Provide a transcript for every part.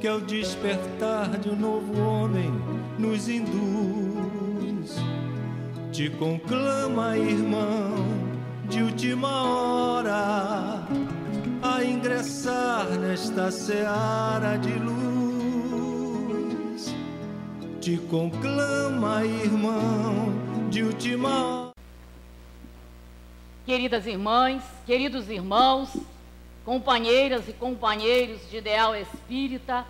que ao despertar de um novo homem nos induz. Te conclama, irmão, de última hora, a ingressar nesta seara de luz. Te conclama, irmão, de última hora. Queridas irmãs, queridos irmãos, companheiras e companheiros de ideal espírita,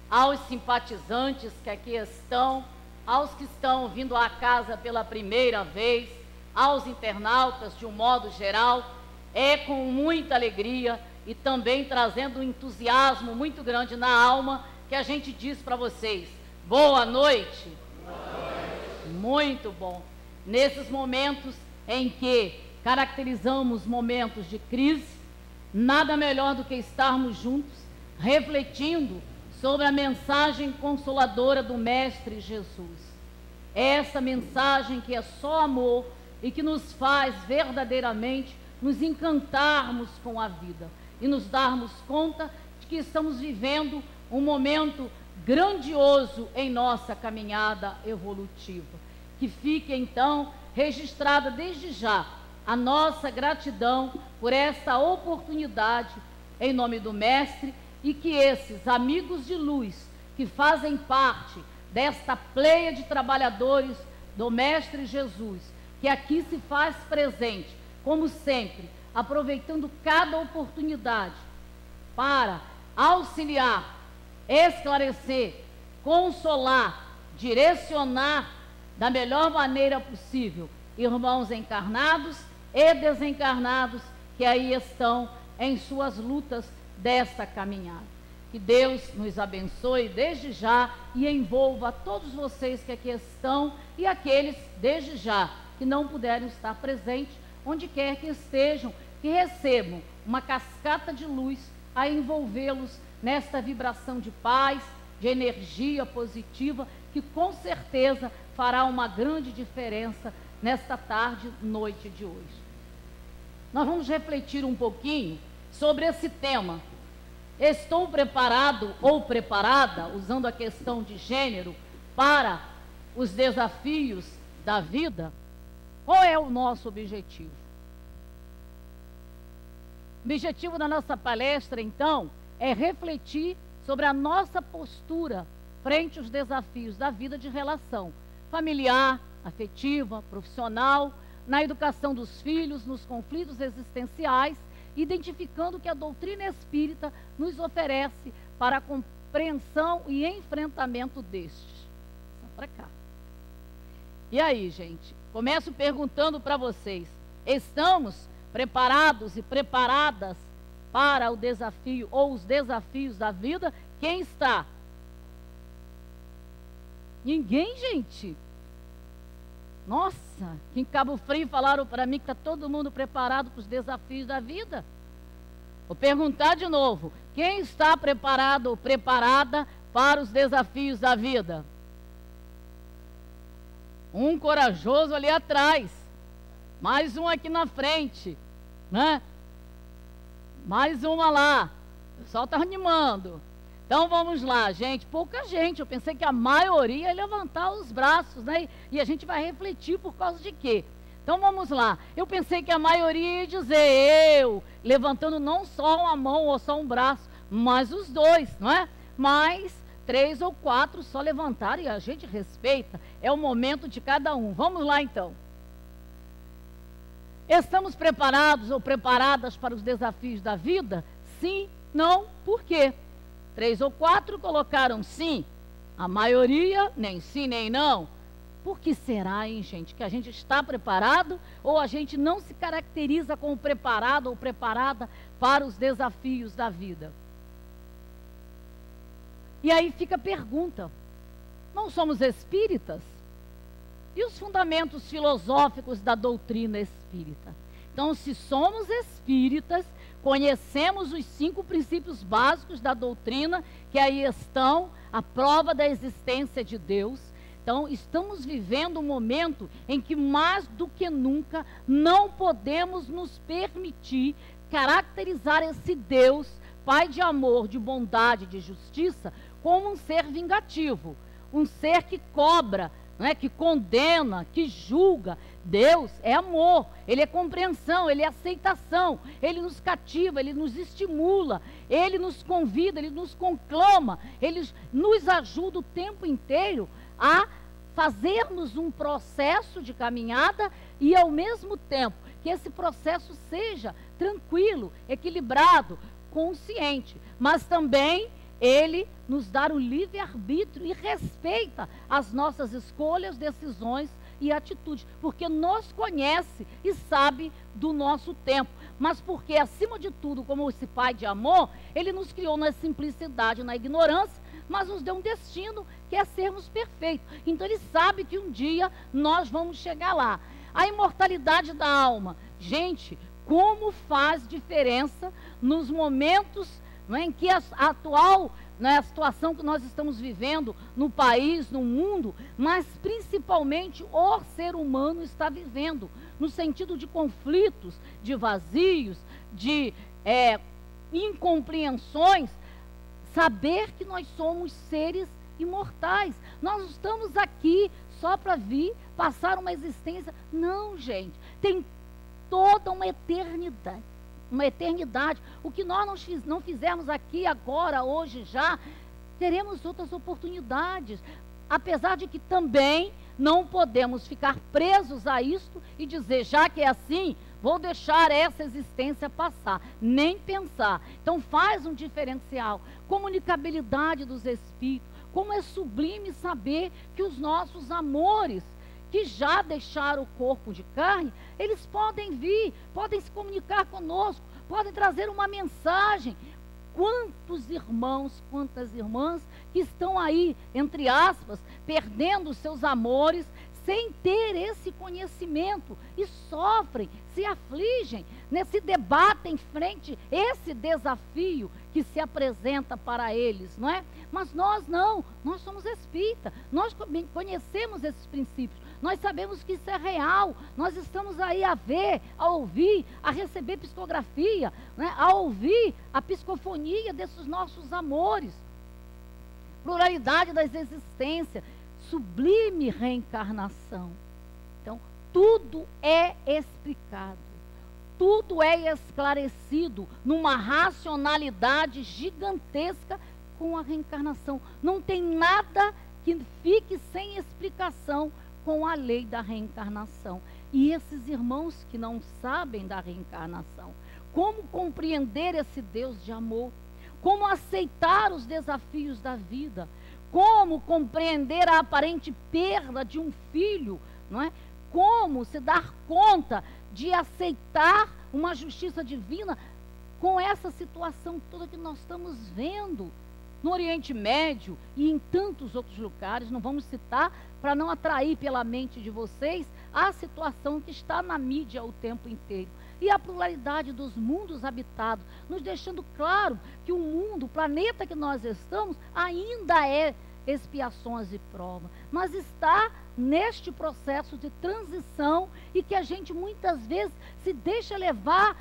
aos simpatizantes que aqui estão, aos que estão vindo à casa pela primeira vez, aos internautas de um modo geral, é com muita alegria e também trazendo um entusiasmo muito grande na alma que a gente diz para vocês: boa noite. Boa noite. Muito bom. Nesses momentos em que caracterizamos momentos de crise, nada melhor do que estarmos juntos, refletindo sobre a mensagem consoladora do Mestre Jesus. Essa mensagem que é só amor e que nos faz verdadeiramente nos encantarmos com a vida e nos darmos conta de que estamos vivendo um momento grandioso em nossa caminhada evolutiva. Que fique então registrada desde já a nossa gratidão por essa oportunidade em nome do Mestre, e que esses amigos de luz que fazem parte desta pleia de trabalhadores do Mestre Jesus, que aqui se faz presente, como sempre, aproveitando cada oportunidade para auxiliar, esclarecer, consolar, direcionar da melhor maneira possível irmãos encarnados e desencarnados que aí estão em suas lutas desta caminhada. Que Deus nos abençoe desde já e envolva todos vocês que aqui estão e aqueles desde já que não puderem estar presentes, onde quer que estejam, que recebam uma cascata de luz a envolvê-los nesta vibração de paz, de energia positiva, que com certeza fará uma grande diferença nesta tarde, noite de hoje. Nós vamos refletir um pouquinho sobre esse tema. Estou preparado ou preparada, usando a questão de gênero, para os desafios da vida? Qual é o nosso objetivo? O objetivo da nossa palestra, então, é refletir sobre a nossa postura frente aos desafios da vida de relação familiar, afetiva, profissional, na educação dos filhos, nos conflitos existenciais, identificando o que a doutrina espírita nos oferece para a compreensão e enfrentamento destes. Para cá. E aí, gente? Começo perguntando para vocês: estamos preparados e preparadas para o desafio ou os desafios da vida? Quem está? Ninguém, gente. Nossa, que em Cabo Frio falaram para mim que está todo mundo preparado para os desafios da vida. Vou perguntar de novo: quem está preparado ou preparada para os desafios da vida? Um corajoso ali atrás, mais um aqui na frente, né? Mais uma lá, o pessoal está animando. Então vamos lá, gente, pouca gente, eu pensei que a maioria ia levantar os braços, né? E a gente vai refletir por causa de quê? Então vamos lá, eu pensei que a maioria ia dizer eu, levantando não só uma mão ou só um braço, mas os dois, não é? Mas 3 ou 4 só levantaram e a gente respeita, é o momento de cada um. Vamos lá então. Estamos preparados ou preparadas para os desafios da vida? Sim, não, por quê? 3 ou 4 colocaram sim, a maioria nem sim nem não. Por que será, hein, gente, que a gente está preparado ou a gente não se caracteriza como preparado ou preparada para os desafios da vida? E aí fica a pergunta: não somos espíritas? E os fundamentos filosóficos da doutrina espírita? Então, se somos espíritas, conhecemos os 5 princípios básicos da doutrina, que aí estão, a prova da existência de Deus. Então, estamos vivendo um momento em que, mais do que nunca, não podemos nos permitir caracterizar esse Deus, Pai de amor, de bondade, de justiça, como um ser vingativo, um ser que cobra, não é? Que condena, que julga. Deus é amor, Ele é compreensão, Ele é aceitação, Ele nos cativa, Ele nos estimula, Ele nos convida, Ele nos conclama, Ele nos ajuda o tempo inteiro a fazermos um processo de caminhada e, ao mesmo tempo, que esse processo seja tranquilo, equilibrado, consciente, mas também Ele nos dá o livre-arbítrio e respeita as nossas escolhas, decisões e atitudes, porque nos conhece e sabe do nosso tempo, mas porque, acima de tudo, como esse Pai de amor, Ele nos criou na simplicidade, na ignorância, mas nos deu um destino que é sermos perfeitos. Então Ele sabe que um dia nós vamos chegar lá. A imortalidade da alma, gente, como faz diferença nos momentos, não é, em que a atual, né, a situação que nós estamos vivendo no país, no mundo, mas principalmente o ser humano está vivendo, no sentido de conflitos, de vazios, de incompreensões. Saber que nós somos seres imortais. Nós não estamos aqui só para vir passar uma existência. Não, gente. Tem toda uma eternidade. Uma eternidade. O que nós não fizermos aqui, agora, hoje, já, teremos outras oportunidades. Apesar de que também não podemos ficar presos a isto e dizer, já que é assim, vou deixar essa existência passar. Nem pensar. Então faz um diferencial. Comunicabilidade dos espíritos. Como é sublime saber que os nossos amores, que já deixaram o corpo de carne, eles podem vir, podem se comunicar conosco, podem trazer uma mensagem. Quantos irmãos, quantas irmãs que estão aí, entre aspas, perdendo os seus amores, sem ter esse conhecimento, e sofrem, se afligem, né, se debatem frente a esse desafio que se apresenta para eles, não é? Mas nós não, nós somos espíritas, nós conhecemos esses princípios, nós sabemos que isso é real, nós estamos aí a ver, a ouvir, a receber psicografia, né, a ouvir a psicofonia desses nossos amores. Pluralidade das existências, sublime reencarnação. Então, tudo é explicado, tudo é esclarecido numa racionalidade gigantesca com a reencarnação. Não tem nada que fique sem explicação com a lei da reencarnação. E esses irmãos que não sabem da reencarnação, como compreender esse Deus de amor? Como aceitar os desafios da vida? Como compreender a aparente perda de um filho, não é? Como se dar conta de aceitar uma justiça divina com essa situação toda que nós estamos vendo no Oriente Médio e em tantos outros lugares. Não vamos citar para não atrair pela mente de vocês a situação que está na mídia o tempo inteiro. E a pluralidade dos mundos habitados, nos deixando claro que o mundo, o planeta que nós estamos, ainda é expiações e prova, mas está neste processo de transição e que a gente muitas vezes se deixa levar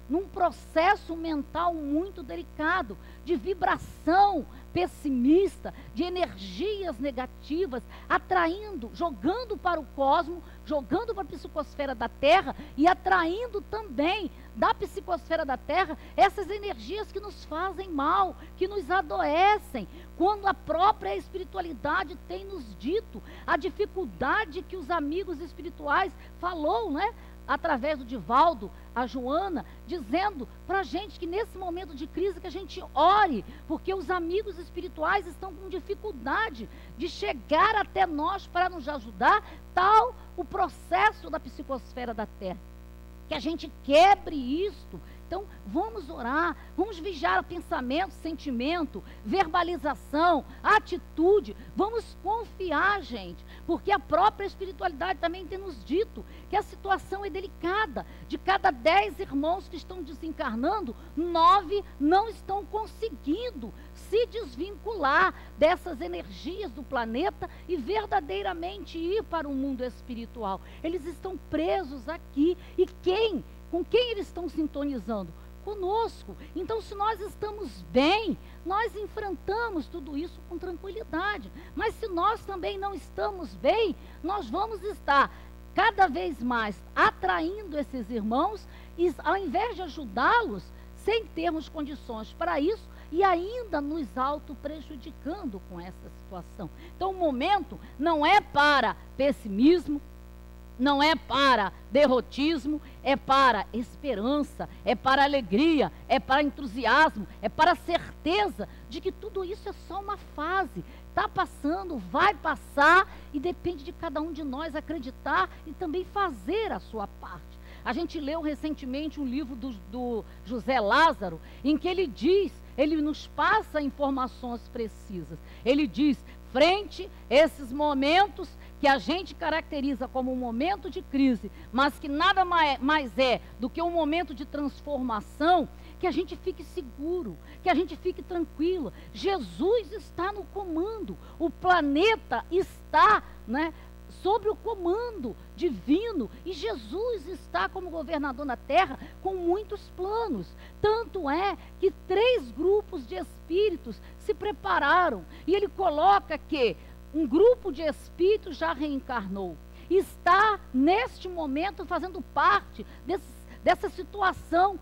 num processo mental muito delicado, de vibração pessimista, de energias negativas, atraindo, jogando para o cosmos, jogando para a psicosfera da Terra e atraindo também da psicosfera da Terra essas energias que nos fazem mal, que nos adoecem, quando a própria espiritualidade tem nos dito a dificuldade que os amigos espirituais falou, né? Através do Divaldo, a Joana, dizendo para a gente que nesse momento de crise que a gente ore, porque os amigos espirituais estão com dificuldade de chegar até nós para nos ajudar, tal o processo da psicosfera da Terra. Que a gente quebre isto. Então, vamos orar, vamos vigiar pensamento, sentimento, verbalização, atitude. Vamos confiar, gente, porque a própria espiritualidade também tem nos dito que a situação é delicada. De cada 10 irmãos que estão desencarnando, 9 não estão conseguindo se desvincular dessas energias do planeta e verdadeiramente ir para o mundo espiritual. Eles estão presos aqui. E com quem eles estão sintonizando? conosco. Então, se nós estamos bem, nós enfrentamos tudo isso com tranquilidade. Mas se nós também não estamos bem, nós vamos estar cada vez mais atraindo esses irmãos e, ao invés de ajudá-los, sem termos condições para isso, e ainda nos auto-prejudicando com essa situação. Então, o momento não é para pessimismo, não é para derrotismo, é para esperança, é para alegria, é para entusiasmo, é para certeza de que tudo isso é só uma fase. Está passando, vai passar, e depende de cada um de nós acreditar e também fazer a sua parte. A gente leu recentemente um livro do José Lázaro, em que ele diz, ele nos passa informações precisas. Ele diz, frente a esses momentos que a gente caracteriza como um momento de crise, mas que nada mais é do que um momento de transformação, que a gente fique seguro, que a gente fique tranquilo. Jesus está no comando, o planeta está, sob o comando divino, e Jesus está como governador na terra com muitos planos. Tanto é que 3 grupos de espíritos se prepararam, e ele coloca que um grupo de espíritos já reencarnou, está neste momento fazendo parte dessa situação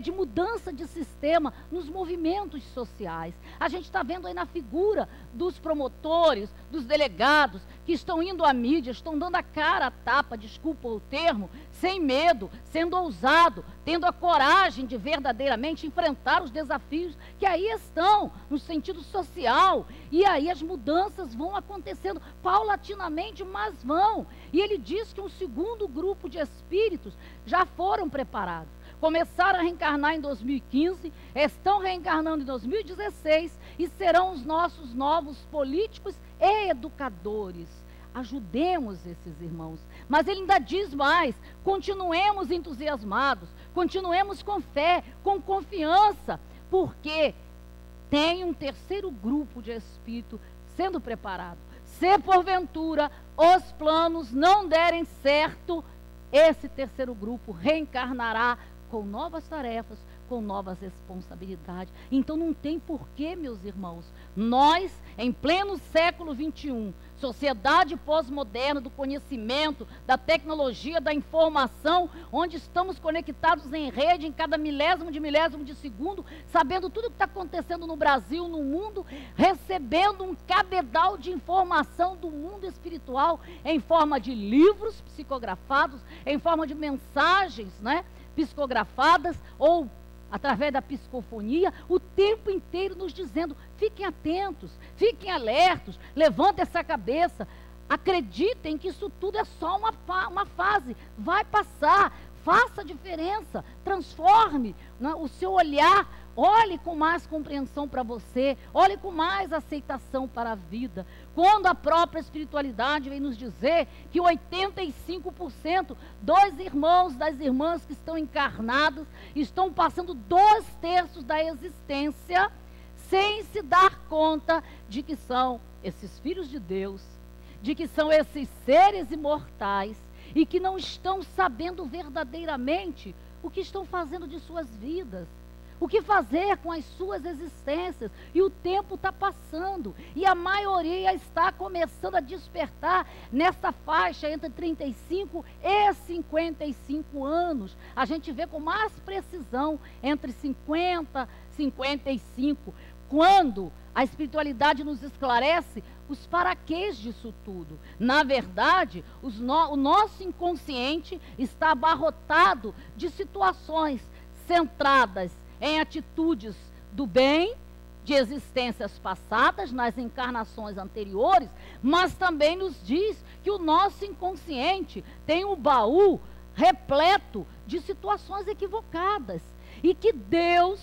de mudança de sistema nos movimentos sociais. A gente está vendo aí na figura dos promotores, dos delegados, que estão indo à mídia, estão dando a cara a tapa, desculpa o termo, sem medo, sendo ousado, tendo a coragem de verdadeiramente enfrentar os desafios que aí estão, no sentido social. E aí as mudanças vão acontecendo paulatinamente, mas vão. E ele diz que um segundo grupo de espíritos já foram preparados. Começaram a reencarnar em 2015, estão reencarnando em 2016 e serão os nossos novos políticos e educadores. Ajudemos esses irmãos. Mas ele ainda diz mais, continuemos entusiasmados, continuemos com fé, com confiança, porque tem um terceiro grupo de espírito sendo preparado. Se porventura os planos não derem certo, esse terceiro grupo reencarnará com novas tarefas, com novas responsabilidades. Então não tem porquê, meus irmãos, nós, em pleno século XXI, sociedade pós-moderna do conhecimento, da tecnologia, da informação, onde estamos conectados em rede, em cada milésimo de segundo, sabendo tudo o que está acontecendo no Brasil, no mundo, recebendo um cabedal de informação do mundo espiritual, em forma de livros psicografados, em forma de mensagens, psicografadas, ou através da psicofonia, o tempo inteiro nos dizendo, fiquem atentos, fiquem alertos, levantem essa cabeça, acreditem que isso tudo é só uma fase, vai passar, faça a diferença, transforme o seu olhar, olhe com mais compreensão para você, olhe com mais aceitação para a vida. Quando a própria espiritualidade vem nos dizer que 85% dos irmãos, das irmãs que estão encarnados, estão passando 2/3 da existência, sem se dar conta de que são esses filhos de Deus, de que são esses seres imortais, e que não estão sabendo verdadeiramente o que estão fazendo de suas vidas, o que fazer com as suas existências. E o tempo está passando, e a maioria está começando a despertar nessa faixa entre 35 e 55 anos. A gente vê com mais precisão entre 50 e 55, quando a espiritualidade nos esclarece os paraquês disso tudo. Na verdade, o nosso inconsciente está abarrotado de situações centradas em atitudes do bem, de existências passadas, nas encarnações anteriores, mas também nos diz que o nosso inconsciente tem um baú repleto de situações equivocadas, e que Deus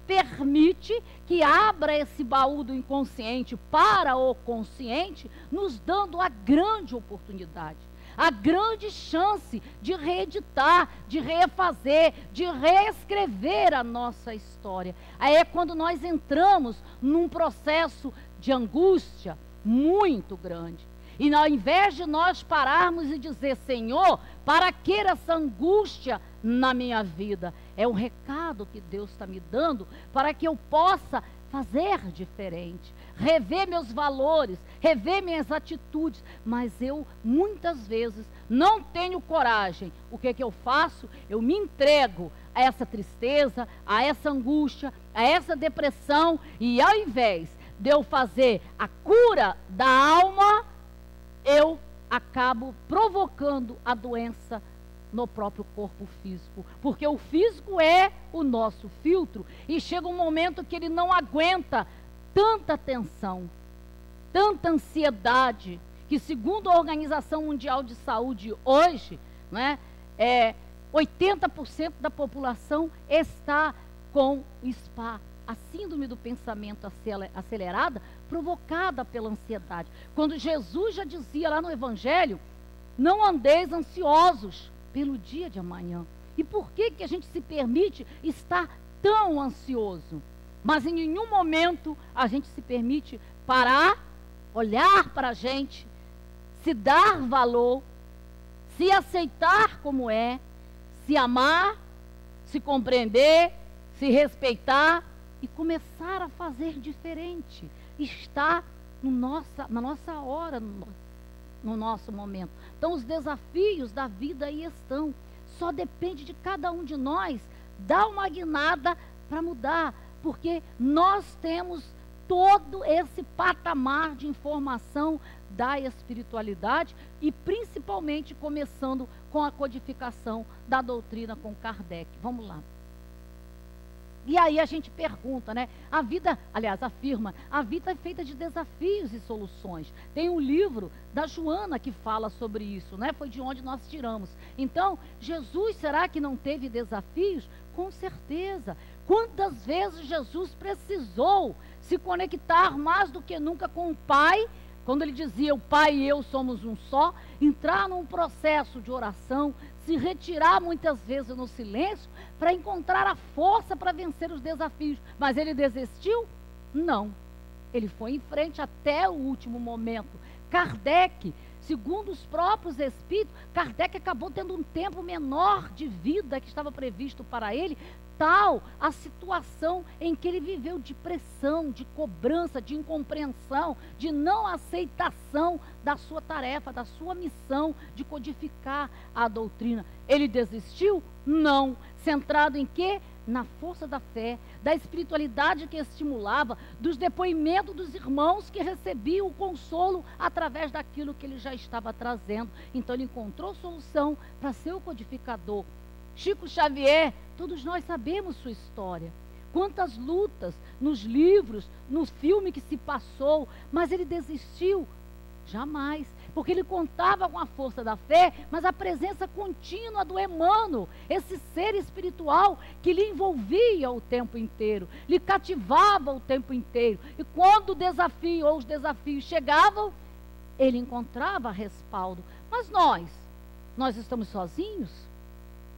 permite que abra esse baú do inconsciente para o consciente, nos dando a grande oportunidade, a grande chance de reeditar, de refazer, de reescrever a nossa história. Aí é quando nós entramos num processo de angústia muito grande. E ao invés de nós pararmos e dizer, Senhor, para que essa angústia na minha vida? É um recado que Deus está me dando para que eu possa fazer diferente, rever meus valores, rever minhas atitudes, mas eu muitas vezes não tenho coragem. O que eu faço? Eu me entrego a essa tristeza, a essa angústia, a essa depressão, e ao invés de eu fazer a cura da alma, eu acabo provocando a doença no próprio corpo físico, porque o físico é o nosso filtro, e chega um momento que ele não aguenta tanta tensão, tanta ansiedade, que segundo a Organização Mundial de Saúde hoje, né, 80% da população está com SPA, a síndrome do pensamento acelerada, provocada pela ansiedade. Quando Jesus já dizia lá no Evangelho, não andeis ansiosos pelo dia de amanhã. E por que a gente se permite estar tão ansioso? Mas em nenhum momento a gente se permite parar, olhar para a gente, se dar valor, se aceitar como é, se amar, se compreender, se respeitar e começar a fazer diferente. Está na nossa hora, no nosso momento. Então os desafios da vida aí estão. Só depende de cada um de nós dar uma guinada para mudar, porque nós temos todo esse patamar de informação da espiritualidade e principalmente começando com a codificação da doutrina com Kardec. Vamos lá. E aí a gente pergunta, né? A vida, aliás, afirma, a vida é feita de desafios e soluções. Tem um livro da Joana que fala sobre isso, né? Foi de onde nós tiramos. Então, Jesus, será que não teve desafios? Com certeza. Quantas vezes Jesus precisou se conectar mais do que nunca com o Pai, quando ele dizia, o Pai e eu somos um só, entrar num processo de oração, se retirar muitas vezes no silêncio, para encontrar a força para vencer os desafios. Mas ele desistiu? Não. Ele foi em frente até o último momento. Kardec, segundo os próprios espíritos, Kardec acabou tendo um tempo menor de vida que estava previsto para ele, tal a situação em que ele viveu de pressão, de cobrança, de incompreensão, de não aceitação da sua tarefa, da sua missão de codificar a doutrina. Ele desistiu? Não. Centrado em quê? Na força da fé, da espiritualidade que estimulava, dos depoimentos dos irmãos que recebiam o consolo através daquilo que ele já estava trazendo. Então ele encontrou solução para ser o codificador. Chico Xavier, todos nós sabemos sua história. Quantas lutas nos livros, no filme que se passou, mas ele desistiu? Jamais, porque ele contava com a força da fé, mas a presença contínua do Emmanuel, esse ser espiritual que lhe envolvia o tempo inteiro, lhe cativava o tempo inteiro. E quando o desafio ou os desafios chegavam, ele encontrava respaldo. Mas nós estamos sozinhos?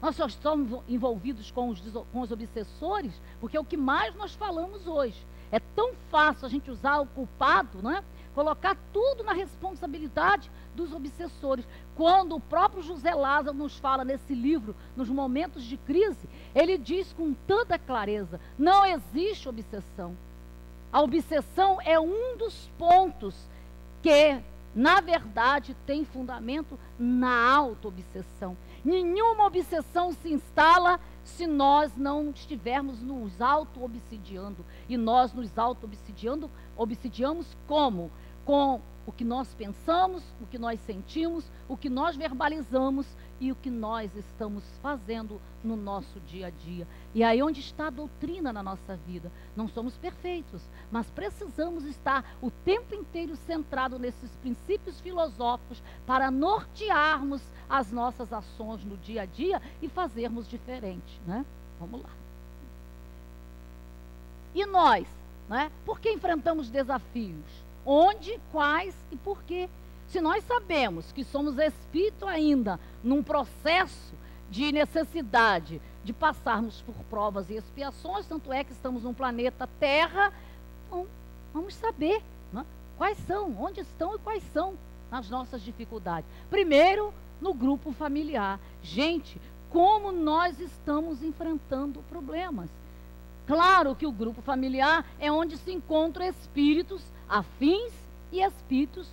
Nós só estamos envolvidos com os obsessores, porque é o que mais nós falamos hoje. É tão fácil a gente usar o culpado, né? Colocar tudo na responsabilidade dos obsessores. Quando o próprio José Lázaro nos fala nesse livro, nos momentos de crise, ele diz com tanta clareza, não existe obsessão. A obsessão é um dos pontos que, na verdade, tem fundamento na auto-obsessão. Nenhuma obsessão se instala se nós não estivermos nos auto-obsidiando. E nós nos auto-obsidiamos como? Com o que nós pensamos, o que nós sentimos, o que nós verbalizamos e o que nós estamos fazendo no nosso dia a dia. E aí onde está a doutrina na nossa vida? Não somos perfeitos, mas precisamos estar o tempo inteiro centrado nesses princípios filosóficos para nortearmos as nossas ações no dia a dia e fazermos diferente, né? Vamos lá. E nós, né? Por que enfrentamos desafios? Onde, quais e por quê? Se nós sabemos que somos espírito ainda num processo de necessidade de passarmos por provas e expiações, tanto é que estamos num planeta Terra, então, vamos saber, né? Quais são, onde estão e quais são as nossas dificuldades. Primeiro, no grupo familiar. Gente, como nós estamos enfrentando problemas. Claro que o grupo familiar é onde se encontram espíritos afins e espíritos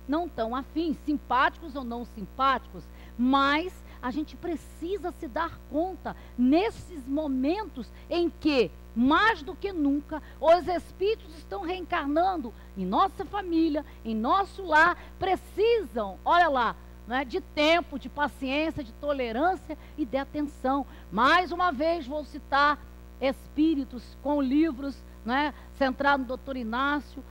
não tão afins, simpáticos ou não simpáticos, mas a gente precisa se dar conta nesses momentos em que, mais do que nunca, os espíritos estão reencarnando em nossa família, em nosso lar, precisam, olha lá, né, de tempo, de paciência, de tolerância e de atenção. Mais uma vez vou citar espíritos com livros, né, centrados no doutor Inácio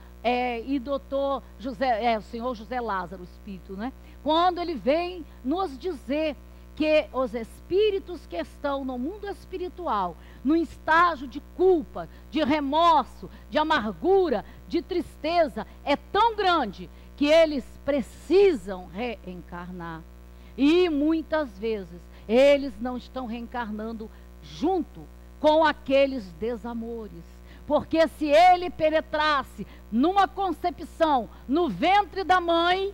e doutor José, o senhor José Lázaro, o espírito, né? Quando ele vem nos dizer que os espíritos que estão no mundo espiritual, no estágio de culpa, de remorso, de amargura, de tristeza, é tão grande que eles precisam reencarnar. E muitas vezes eles não estão reencarnando junto com aqueles desamores. Porque se ele penetrasse numa concepção no ventre da mãe,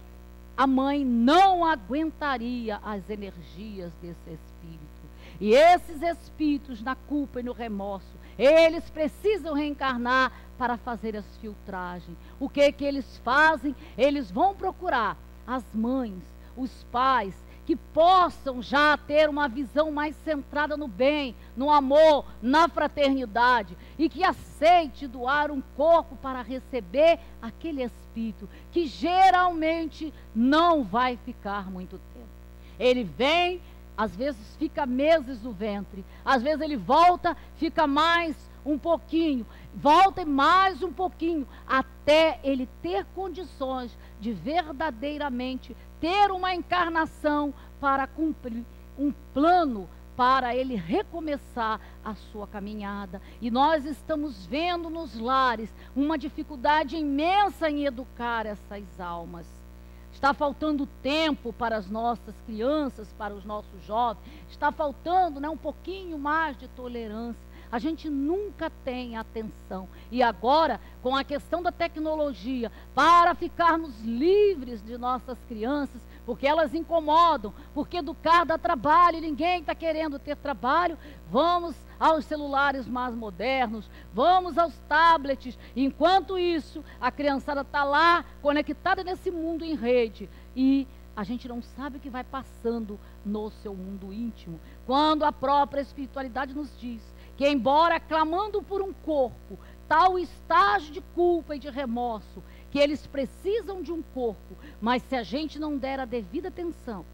a mãe não aguentaria as energias desse espírito. E esses espíritos na culpa e no remorso, eles precisam reencarnar para fazer as filtragens. O que eles fazem? Eles vão procurar as mães, os pais, que possam já ter uma visão mais centrada no bem, no amor, na fraternidade, e que aceite doar um corpo para receber aquele espírito, que geralmente não vai ficar muito tempo. Ele vem, às vezes fica meses no ventre, às vezes ele volta, fica mais um pouquinho, volta mais um pouquinho, até ele ter condições de verdadeiramente ter uma encarnação para cumprir um plano para ele recomeçar a sua caminhada. E nós estamos vendo nos lares uma dificuldade imensa em educar essas almas. Está faltando tempo para as nossas crianças, para os nossos jovens, está faltando, né, um pouquinho mais de tolerância. A gente nunca tem atenção. E agora, com a questão da tecnologia, para ficarmos livres de nossas crianças, porque elas incomodam, porque educar dá trabalho, ninguém está querendo ter trabalho, vamos aos celulares mais modernos, vamos aos tablets. Enquanto isso, a criançada está lá, conectada nesse mundo em rede, e a gente não sabe o que vai passando no seu mundo íntimo. Quando a própria espiritualidade nos diz que, embora clamando por um corpo, tal estágio de culpa e de remorso, que eles precisam de um corpo, mas se a gente não der a devida atenção,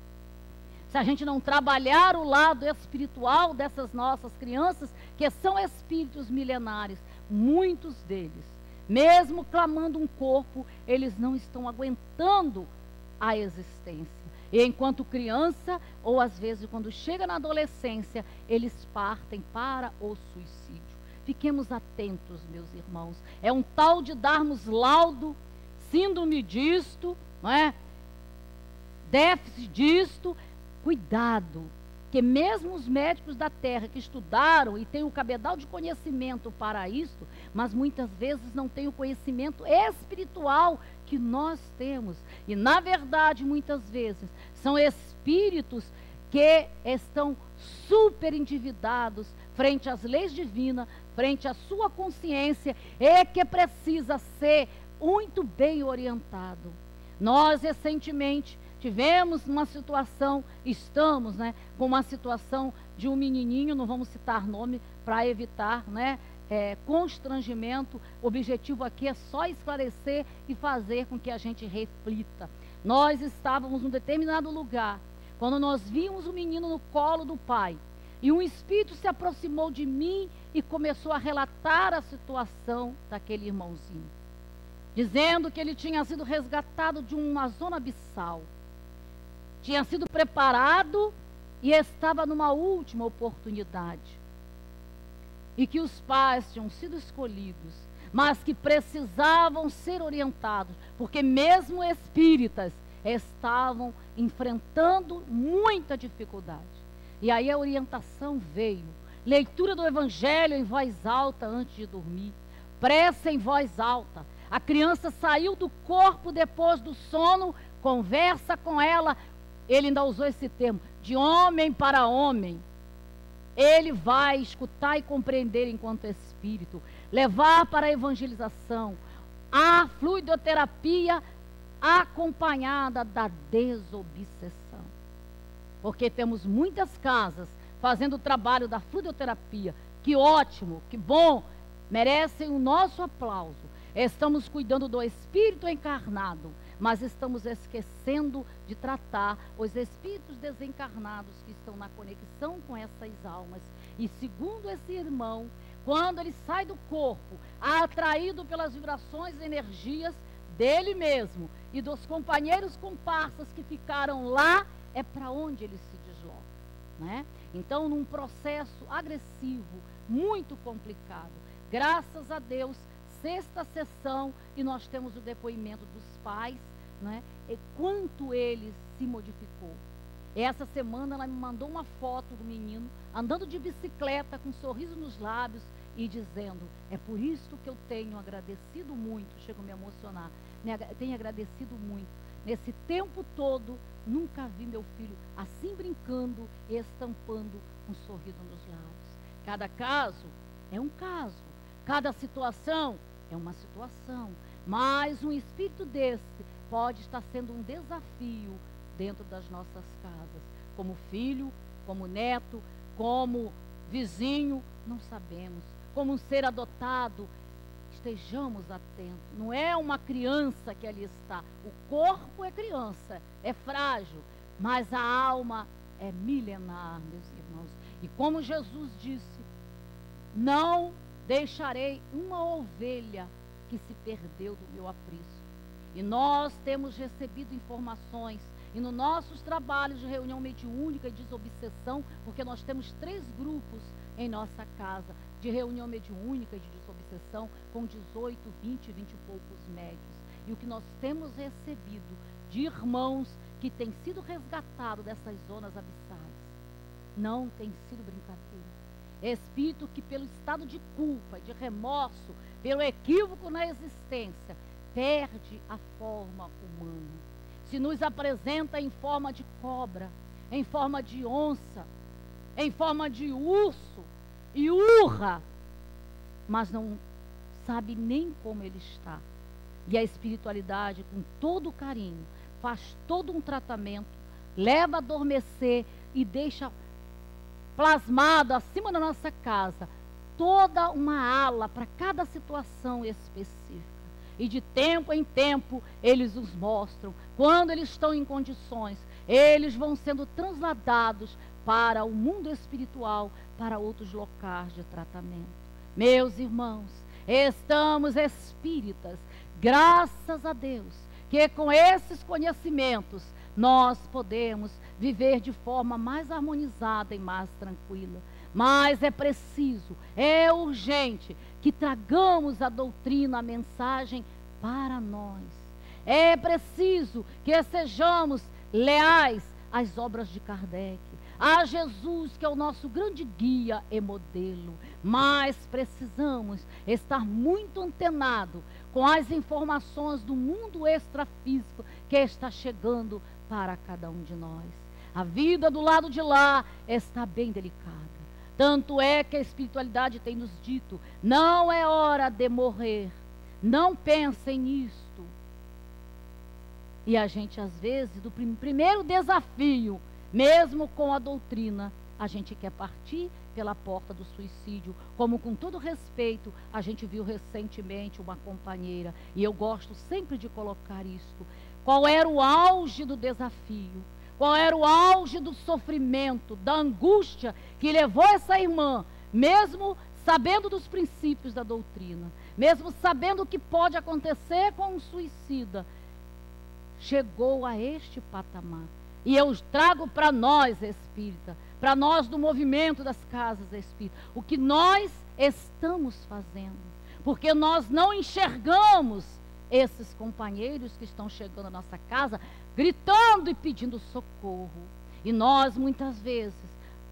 se a gente não trabalhar o lado espiritual dessas nossas crianças, que são espíritos milenares, muitos deles, mesmo clamando um corpo, eles não estão aguentando a existência. E enquanto criança, ou às vezes quando chega na adolescência, eles partem para o suicídio. Fiquemos atentos, meus irmãos. É um tal de darmos laudo, síndrome disto, não é? Déficit disto. Cuidado, que mesmo os médicos da terra que estudaram e têm o cabedal de conhecimento para isto, mas muitas vezes não têm o conhecimento espiritual que nós temos. E na verdade, muitas vezes, são espíritos que estão super endividados frente às leis divinas, frente à sua consciência, e que precisa ser muito bem orientado. Nós, recentemente, tivemos uma situação, estamos, né, com uma situação de um menininho, não vamos citar nome para evitar, né, constrangimento. O objetivo aqui é só esclarecer e fazer com que a gente reflita. Nós estávamos num determinado lugar, quando nós vimos o menino no colo do pai, e um espírito se aproximou de mim e começou a relatar a situação daquele irmãozinho, dizendo que ele tinha sido resgatado de uma zona abissal, tinha sido preparado e estava numa última oportunidade, e que os pais tinham sido escolhidos, mas que precisavam ser orientados, porque mesmo espíritas estavam enfrentando muita dificuldade. E aí a orientação veio: leitura do Evangelho em voz alta antes de dormir, prece em voz alta. A criança saiu do corpo depois do sono, conversa com ela ele ainda usou esse termo, de homem para homem. Ele vai escutar e compreender enquanto espírito, levar para a evangelização, a fluidoterapia acompanhada da desobsessão. Porque temos muitas casas fazendo o trabalho da fluidoterapia, que ótimo, que bom, merecem o nosso aplauso. Estamos cuidando do espírito encarnado, mas estamos esquecendo de tratar os espíritos desencarnados que estão na conexão com essas almas. E segundo esse irmão, quando ele sai do corpo, atraído pelas vibrações e energias dele mesmo e dos companheiros comparsas que ficaram lá, é para onde ele se desloca, né? Então, num processo agressivo, muito complicado. Graças a Deus, sexta sessão, e nós temos o depoimento dos pais, né? E quanto ele se modificou. Essa semana ela me mandou uma foto do menino andando de bicicleta com um sorriso nos lábios e dizendo: é por isso que eu tenho agradecido muito, chego a me emocionar, tenho agradecido muito. Nesse tempo todo, nunca vi meu filho assim brincando e estampando um sorriso nos lábios. Cada caso é um caso, cada situação é uma situação, mas um espírito desse pode estar sendo um desafio dentro das nossas casas, como filho, como neto, como vizinho, não sabemos, como um ser adotado. Estejamos atentos, não é uma criança que ali está, o corpo é criança, é frágil, mas a alma é milenar, meus irmãos. E como Jesus disse, não deixarei uma ovelha que se perdeu do meu aprisco. E nós temos recebido informações, e nos nossos trabalhos de reunião mediúnica e desobsessão, porque nós temos 3 grupos em nossa casa, de reunião mediúnica e de desobsessão, com 18, 20 e poucos médios. E o que nós temos recebido de irmãos que têm sido resgatados dessas zonas abissais, não tem sido brincadeira. Espírito que pelo estado de culpa, de remorso, pelo equívoco na existência, perde a forma humana. Se nos apresenta em forma de cobra, em forma de onça, em forma de urso, e urra, mas não sabe nem como ele está. E a espiritualidade, com todo carinho, faz todo um tratamento, leva a adormecer e deixa plasmado acima da nossa casa toda uma ala para cada situação específica. E de tempo em tempo eles os mostram. Quando eles estão em condições, eles vão sendo transladados para o mundo espiritual, para outros locais de tratamento. Meus irmãos, estamos espíritas, graças a Deus, que com esses conhecimentos nós podemos viver de forma mais harmonizada e mais tranquila. Mas é preciso, é urgente que tragamos a doutrina, a mensagem para nós. É preciso que sejamos leais às obras de Kardec, a Jesus, que é o nosso grande guia e modelo. Mas precisamos estar muito antenado com as informações do mundo extrafísico que está chegando para cada um de nós. A vida do lado de lá está bem delicada. Tanto é que a espiritualidade tem nos dito: não é hora de morrer, não pensem nisto. E a gente, às vezes, do primeiro desafio, mesmo com a doutrina, a gente quer partir pela porta do suicídio, como, com todo respeito, a gente viu recentemente uma companheira, e eu gosto sempre de colocar isto. Qual era o auge do desafio? Qual era o auge do sofrimento, da angústia que levou essa irmã, mesmo sabendo dos princípios da doutrina, mesmo sabendo o que pode acontecer com um suicida, chegou a este patamar. E eu trago para nós, espírita, para nós do movimento das casas espíritas, o que nós estamos fazendo, porque nós não enxergamos esses companheiros que estão chegando à nossa casa, gritando e pedindo socorro. E nós, muitas vezes,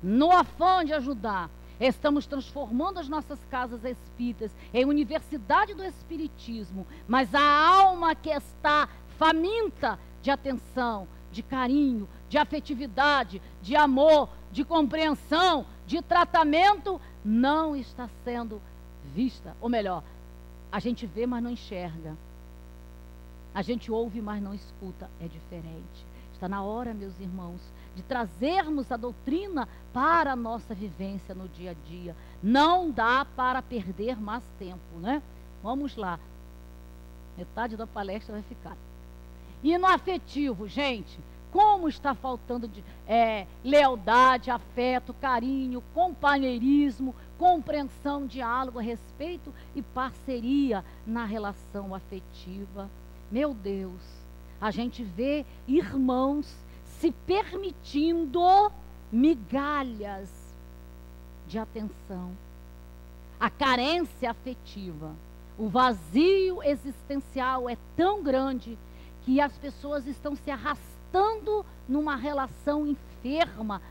no afã de ajudar, estamos transformando as nossas casas espíritas em universidade do espiritismo, mas a alma que está faminta de atenção, de carinho, de afetividade, de amor, de compreensão, de tratamento, não está sendo vista. Ou melhor, a gente vê, mas não enxerga. A gente ouve, mas não escuta. É diferente. Está na hora, meus irmãos, de trazermos a doutrina para a nossa vivência no dia a dia. Não dá para perder mais tempo, né? Vamos lá. Metade da palestra vai ficar. E no afetivo, gente, como está faltando de lealdade, afeto, carinho, companheirismo, compreensão, diálogo, respeito e parceria na relação afetiva. Meu Deus, a gente vê irmãos se permitindo migalhas de atenção. A carência afetiva, o vazio existencial é tão grande que as pessoas estão se arrastando numa relação enferma,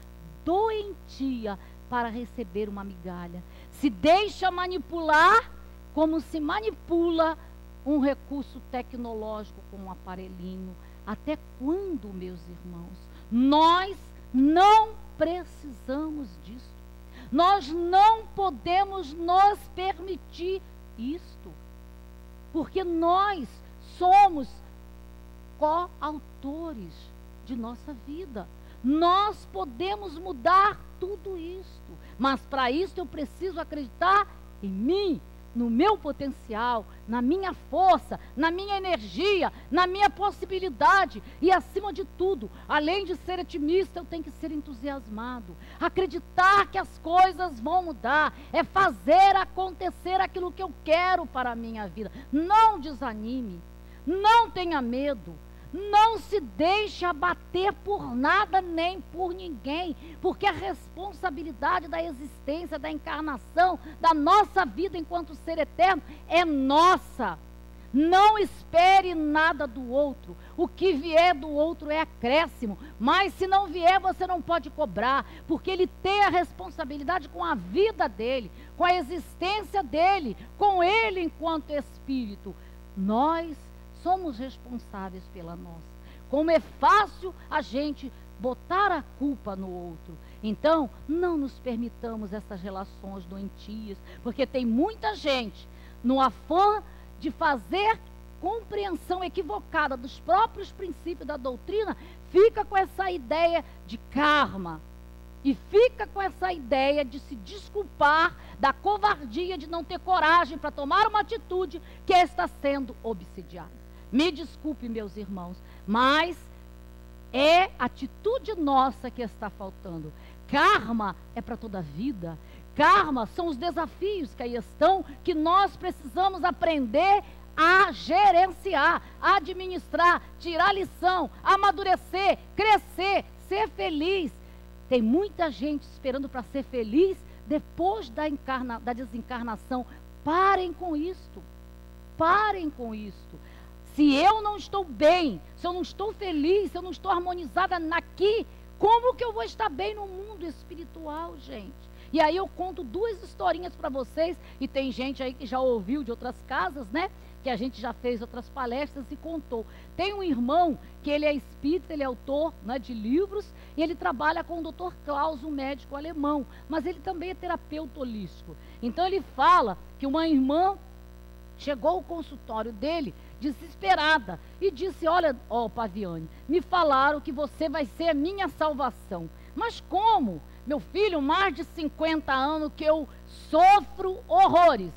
doentia, para receber uma migalha. Se deixa manipular como se manipula um recurso tecnológico com um aparelhinho. Até quando, meus irmãos? Nós não precisamos disso. Nós não podemos nos permitir isto. Porque nós somos coautores de nossa vida. Nós podemos mudar tudo isto. Mas para isso eu preciso acreditar em mim, no meu potencial, na minha força, na minha energia, na minha possibilidade. E acima de tudo, além de ser otimista, eu tenho que ser entusiasmado. Acreditar que as coisas vão mudar. É fazer acontecer aquilo que eu quero para a minha vida. Não desanime. Não tenha medo. Não se deixe abater por nada nem por ninguém, porque a responsabilidade da existência, da encarnação, da nossa vida enquanto ser eterno é nossa. Não espere nada do outro. O que vier do outro é acréscimo, mas se não vier você não pode cobrar, porque ele tem a responsabilidade com a vida dele, com a existência dele, com ele enquanto espírito. Nós somos responsáveis pela nossa. Como é fácil a gente botar a culpa no outro. Então, não nos permitamos essas relações doentias, porque tem muita gente, no afã de fazer compreensão equivocada dos próprios princípios da doutrina, fica com essa ideia de karma. E fica com essa ideia de se desculpar da covardia de não ter coragem para tomar uma atitude que está sendo obsidiada. Me desculpe, meus irmãos, mas é atitude nossa que está faltando. Karma é para toda a vida. Karma são os desafios que aí estão, que nós precisamos aprender a gerenciar, a administrar, tirar lição, amadurecer, crescer, ser feliz. Tem muita gente esperando para ser feliz depois da desencarnação. Parem com isto. Parem com isto. Se eu não estou bem, se eu não estou feliz, se eu não estou harmonizada aqui, como que eu vou estar bem no mundo espiritual, gente? E aí eu conto duas historinhas para vocês, e tem gente aí que já ouviu de outras casas, né? Que a gente já fez outras palestras e contou. Tem um irmão que ele é espírita, ele é autor, né, de livros, e ele trabalha com o Dr. Klaus, um médico alemão, mas ele também é terapeuta holístico. Então ele fala que uma irmã chegou ao consultório dele desesperada e disse: olha, Paviane, me falaram que você vai ser a minha salvação. Mas como? Meu filho, mais de 50 anos que eu sofro horrores.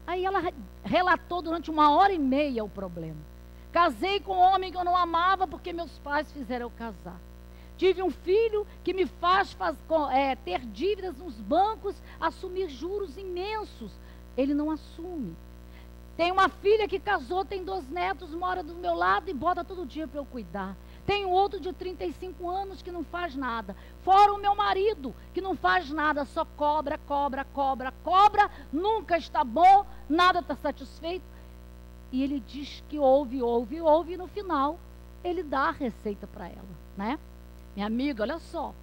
Aí ela relatou durante 1h30 o problema. Casei com um homem que eu não amava porque meus pais fizeram eu casar. Tive um filho que me faz ter dívidas nos bancos, assumir juros imensos. Ele não assume. Tem uma filha que casou, tem 2 netos, mora do meu lado e bota todo dia para eu cuidar. Tem outro de 35 anos que não faz nada. Fora o meu marido, que não faz nada, só cobra, nunca está bom, nada está satisfeito. E ele diz que ouve, e no final ele dá a receita para ela, né? Minha amiga, olha só.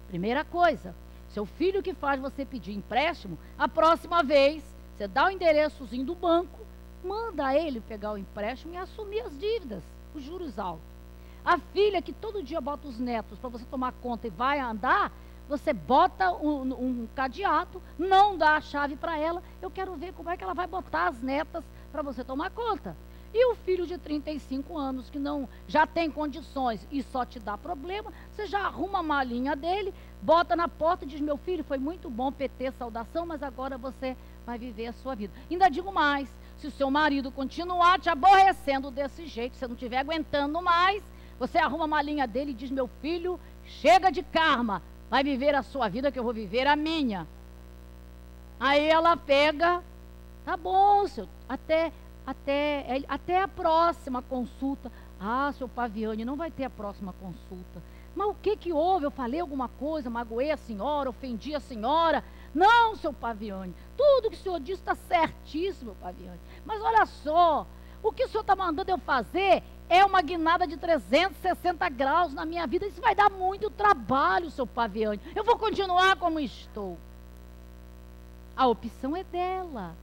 Primeira coisa, seu filho que faz você pedir empréstimo, a próxima vez você dá o endereçozinho do banco, manda ele pegar o empréstimo e assumir as dívidas, os juros altos. A filha que todo dia bota os netos para você tomar conta e vai andar, você bota um cadeado, não dá a chave para ela. Eu quero ver como é que ela vai botar as netas para você tomar conta. E o filho de 35 anos, que não já tem condições e só te dá problema, você já arruma a malinha dele, bota na porta e diz: meu filho, foi muito bom, PT, saudação, mas agora você vai viver a sua vida. Ainda digo mais, se o seu marido continuar te aborrecendo desse jeito, se você não estiver aguentando mais, você arruma a malinha dele e diz: meu filho, chega de karma, vai viver a sua vida que eu vou viver a minha. Aí ela pega, tá bom, seu, até a próxima consulta. Ah, seu Paviani, não vai ter a próxima consulta. Mas o que houve? Eu falei alguma coisa, magoei a senhora, ofendi a senhora? Não, seu Paviani, tudo que o senhor disse está certíssimo, Paviani. Mas olha só, o que o senhor está mandando eu fazer é uma guinada de 360 graus na minha vida. Isso vai dar muito trabalho, seu Paviani. Eu vou continuar como estou. A opção é dela.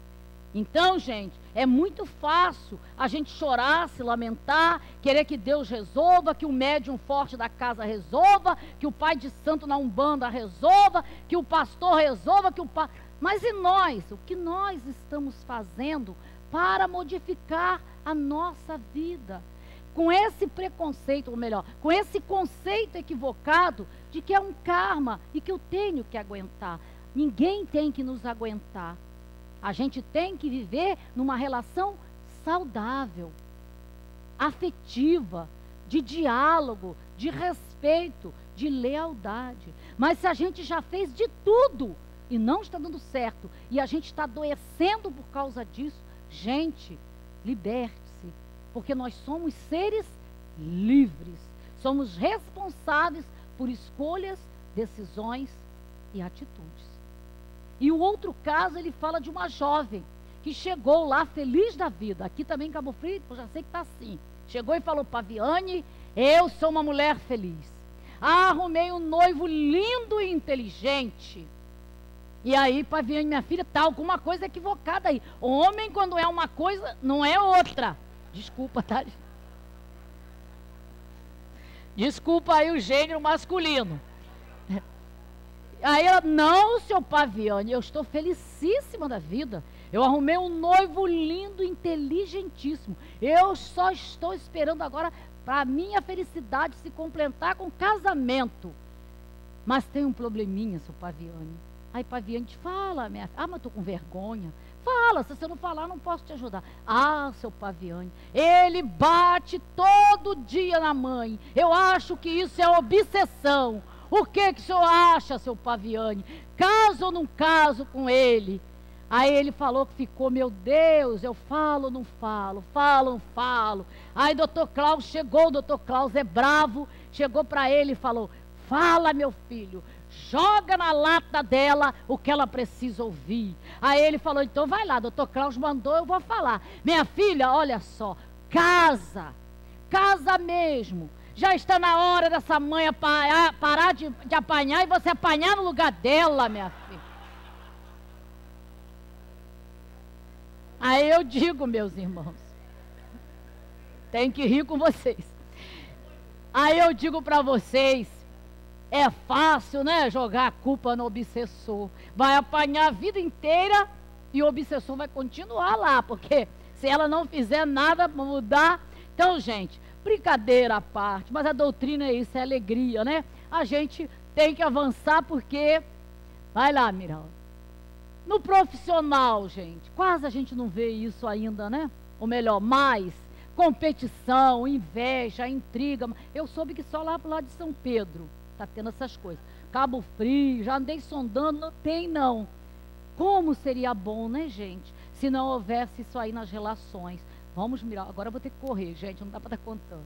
Então, gente, é muito fácil a gente chorar, se lamentar, querer que Deus resolva, que o médium forte da casa resolva, que o pai de santo na Umbanda resolva, que o pastor resolva, Mas e nós? O que nós estamos fazendo para modificar a nossa vida? Com esse preconceito, ou melhor, com esse conceito equivocado de que é um karma e que eu tenho que aguentar. Ninguém tem que nos aguentar. A gente tem que viver numa relação saudável, afetiva, de diálogo, de respeito, de lealdade. Mas se a gente já fez de tudo e não está dando certo, e a gente está adoecendo por causa disso, gente, liberte-se, porque nós somos seres livres, somos responsáveis por escolhas, decisões e atitudes. E o outro caso, ele fala de uma jovem que chegou lá feliz da vida. Aqui também em Cabo Frio, eu já sei que está assim. Chegou e falou: Paviani, eu sou uma mulher feliz. Arrumei um noivo lindo e inteligente. E aí, Paviani, minha filha, tá alguma coisa equivocada aí. Homem, quando é uma coisa, não é outra. Desculpa, tá? Desculpa aí o gênero masculino. Aí ela: não, seu Paviani, eu estou felicíssima da vida. Eu arrumei um noivo lindo, inteligentíssimo. Eu só estou esperando agora para a minha felicidade se completar com casamento. Mas tem um probleminha, seu Paviani. Aí Paviani te fala: minha filha. Ah, mas estou com vergonha. Fala, se você não falar, não posso te ajudar. Ah, seu Paviani, ele bate todo dia na mãe. Eu acho que isso é obsessão. O que o senhor acha, seu Paviani? Caso ou não caso com ele? Aí ele falou que ficou: meu Deus, eu falo, não falo, falo, não falo. Aí doutor Klaus chegou, o doutor Klaus é bravo, chegou para ele e falou: fala, meu filho, joga na lata dela o que ela precisa ouvir. Aí ele falou: então vai lá, doutor Klaus mandou, eu vou falar. Minha filha, olha só, casa mesmo. Já está na hora dessa mãe parar de apanhar e você apanhar no lugar dela, minha filha. Aí eu digo, meus irmãos, tem que rir com vocês. Aí eu digo para vocês, é fácil, né, jogar a culpa no obsessor. Vai apanhar a vida inteira e o obsessor vai continuar lá, porque se ela não fizer nada para mudar. Então, gente, brincadeira à parte, mas a doutrina é isso, é alegria, né? A gente tem que avançar porque... Vai lá, Miralda. No profissional, gente, quase a gente não vê isso ainda, né? Ou melhor, mais competição, inveja, intriga. Eu soube que só lá pro lado de São Pedro está tendo essas coisas. Cabo Frio, já andei sondando, não tem não. Como seria bom, né, gente? Se não houvesse isso aí nas relações. Vamos mirar, agora eu vou ter que correr, gente, não dá para estar contando.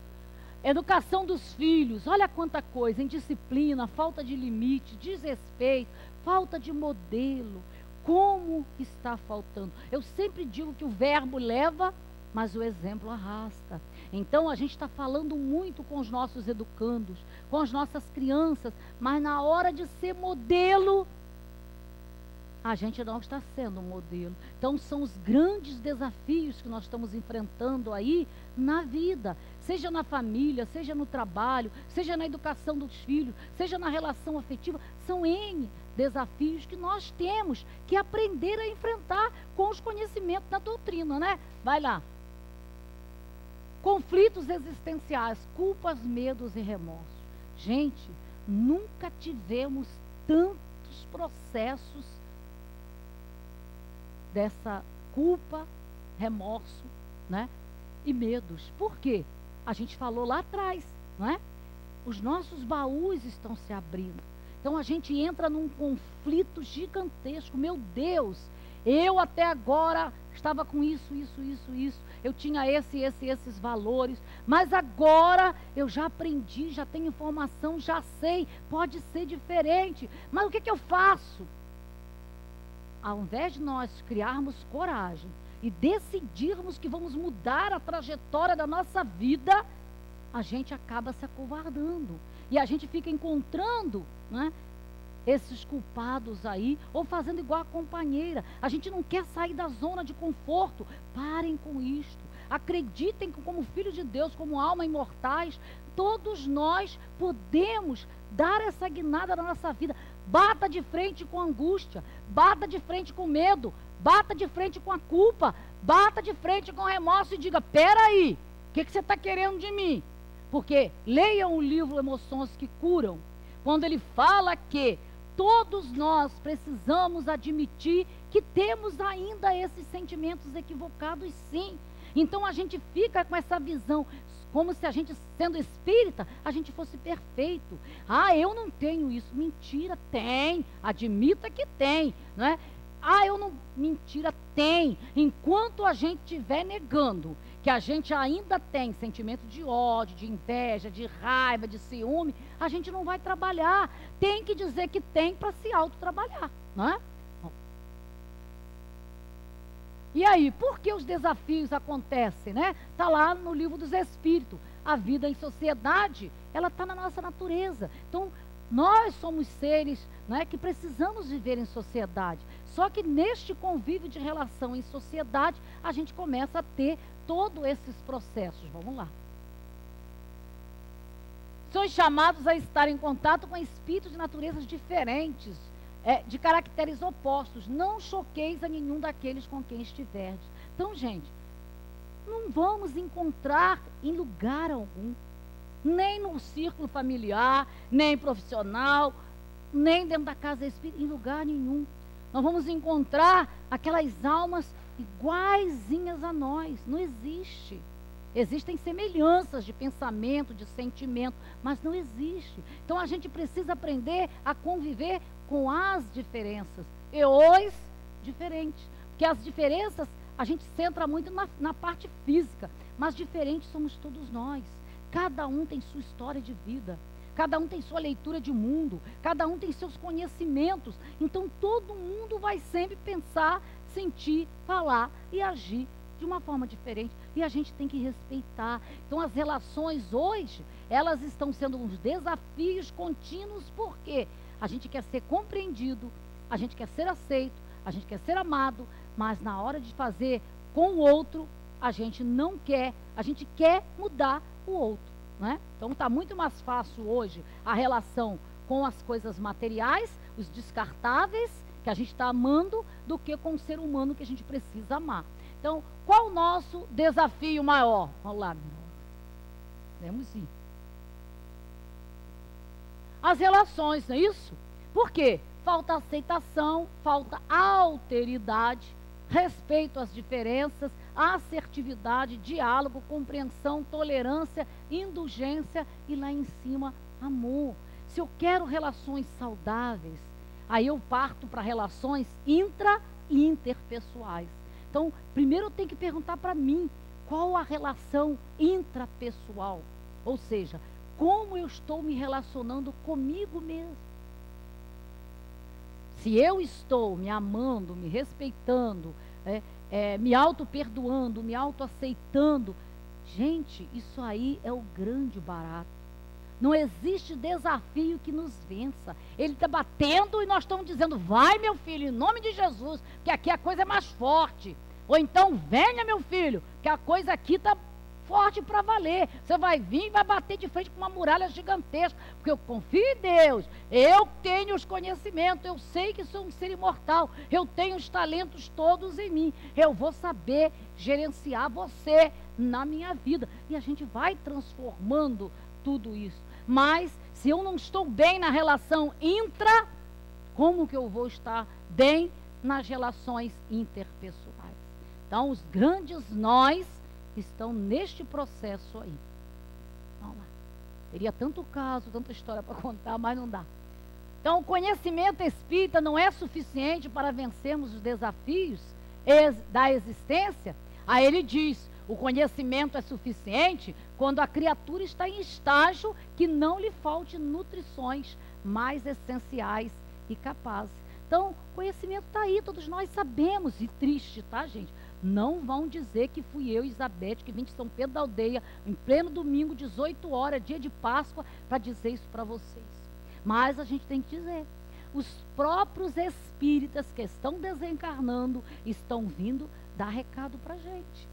Educação dos filhos, olha quanta coisa, indisciplina, falta de limite, desrespeito, falta de modelo. Como está faltando? Eu sempre digo que o verbo leva, mas o exemplo arrasta. Então a gente está falando muito com os nossos educandos, com as nossas crianças, mas na hora de ser modelo, a gente não está sendo um modelo. Então, são os grandes desafios que nós estamos enfrentando aí na vida, seja na família, seja no trabalho, seja na educação dos filhos, seja na relação afetiva. São N desafios que nós temos que aprender a enfrentar com os conhecimentos da doutrina, né? Vai lá. Conflitos existenciais, culpas, medos e remorsos. Gente, nunca tivemos tantos processos dessa culpa, remorso, né? E medos. Por quê? A gente falou lá atrás, não é? Os nossos baús estão se abrindo. Então a gente entra num conflito gigantesco. Meu Deus, eu até agora estava com isso. Eu tinha esses valores. Mas agora eu já aprendi, já tenho informação, já sei, pode ser diferente. Mas o que eu faço? Ao invés de nós criarmos coragem e decidirmos que vamos mudar a trajetória da nossa vida, a gente acaba se acovardando. E a gente fica encontrando, né, esses culpados aí, ou fazendo igual a companheira. A gente não quer sair da zona de conforto. Parem com isto. Acreditem que, como filhos de Deus, como almas imortais, todos nós podemos dar essa guinada na nossa vida. Bata de frente com a angústia, bata de frente com o medo, bata de frente com a culpa, bata de frente com o remorso e diga: peraí, o que você está querendo de mim? Porque leiam o livro Emoções que Curam, quando ele fala que todos nós precisamos admitir que temos ainda esses sentimentos equivocados, sim. Então a gente fica com essa visão, como se a gente, sendo espírita, a gente fosse perfeito. Ah, eu não tenho isso. Mentira, tem. Admita que tem, não é? Ah, eu não... Mentira, tem. Enquanto a gente estiver negando que a gente ainda tem sentimento de ódio, de inveja, de raiva, de ciúme, a gente não vai trabalhar. Tem que dizer que tem para se autotrabalhar, não é? E aí, por que os desafios acontecem, né? Está lá no livro dos Espíritos. A vida em sociedade, ela está na nossa natureza. Então, nós somos seres, né, que precisamos viver em sociedade. Só que neste convívio de relação em sociedade, a gente começa a ter todos esses processos. Vamos lá. Sois chamados a estar em contato com espíritos de naturezas diferentes, de caracteres opostos. Não choqueis a nenhum daqueles com quem estiverdes. Então, gente, não vamos encontrar em lugar algum, nem no círculo familiar, nem profissional, nem dentro da casa espírita, em lugar nenhum. Nós vamos encontrar aquelas almas iguaizinhas a nós. Não existe. Existem semelhanças de pensamento, de sentimento, mas não existe. Então a gente precisa aprender a conviver com as diferenças e os diferentes. Porque as diferenças, a gente centra muito na parte física, mas diferentes somos todos nós. Cada um tem sua história de vida, cada um tem sua leitura de mundo, cada um tem seus conhecimentos. Então todo mundo vai sempre pensar, sentir, falar e agir de uma forma diferente. E a gente tem que respeitar. Então as relações hoje, elas estão sendo uns desafios contínuos, porque a gente quer ser compreendido, a gente quer ser aceito, a gente quer ser amado, mas na hora de fazer com o outro, a gente não quer, a gente quer mudar o outro, né? Então está muito mais fácil hoje a relação com as coisas materiais, os descartáveis, que a gente está amando, do que com o ser humano que a gente precisa amar. Então, qual o nosso desafio maior? Vamos lá, meu irmão. Vamos ir. As relações, não é isso? Por quê? Falta aceitação, falta alteridade, respeito às diferenças, assertividade, diálogo, compreensão, tolerância, indulgência e lá em cima, amor. Se eu quero relações saudáveis, aí eu parto para relações intra e interpessoais. Então, primeiro eu tenho que perguntar para mim, qual a relação intrapessoal? Ou seja, como eu estou me relacionando comigo mesmo? Se eu estou me amando, me respeitando, me auto-perdoando, me auto-aceitando, gente, isso aí é o grande barato. Não existe desafio que nos vença. Ele está batendo e nós estamos dizendo, vai meu filho, em nome de Jesus, que aqui a coisa é mais forte. Ou então, venha meu filho, que a coisa aqui está forte para valer. Você vai vir e vai bater de frente com uma muralha gigantesca, porque eu confio em Deus, eu tenho os conhecimentos, eu sei que sou um ser imortal, eu tenho os talentos todos em mim, eu vou saber gerenciar você na minha vida. E a gente vai transformando tudo isso. Mas, se eu não estou bem na relação intra, como que eu vou estar bem nas relações interpessoais? Então, os grandes nós estão neste processo aí. Vamos lá. Teria tanto caso, tanta história para contar, mas não dá. Então, o conhecimento espírita não é suficiente para vencermos os desafios da existência. Aí ele diz, o conhecimento é suficiente quando a criatura está em estágio que não lhe falte nutrições mais essenciais e capazes. Então, o conhecimento está aí, todos nós sabemos, e triste, tá, gente? Não vão dizer que fui eu, Isabete, que vim de São Pedro da Aldeia, em pleno domingo, 18 horas, dia de Páscoa, para dizer isso para vocês. Mas a gente tem que dizer, os próprios espíritas que estão desencarnando, estão vindo dar recado para a gente.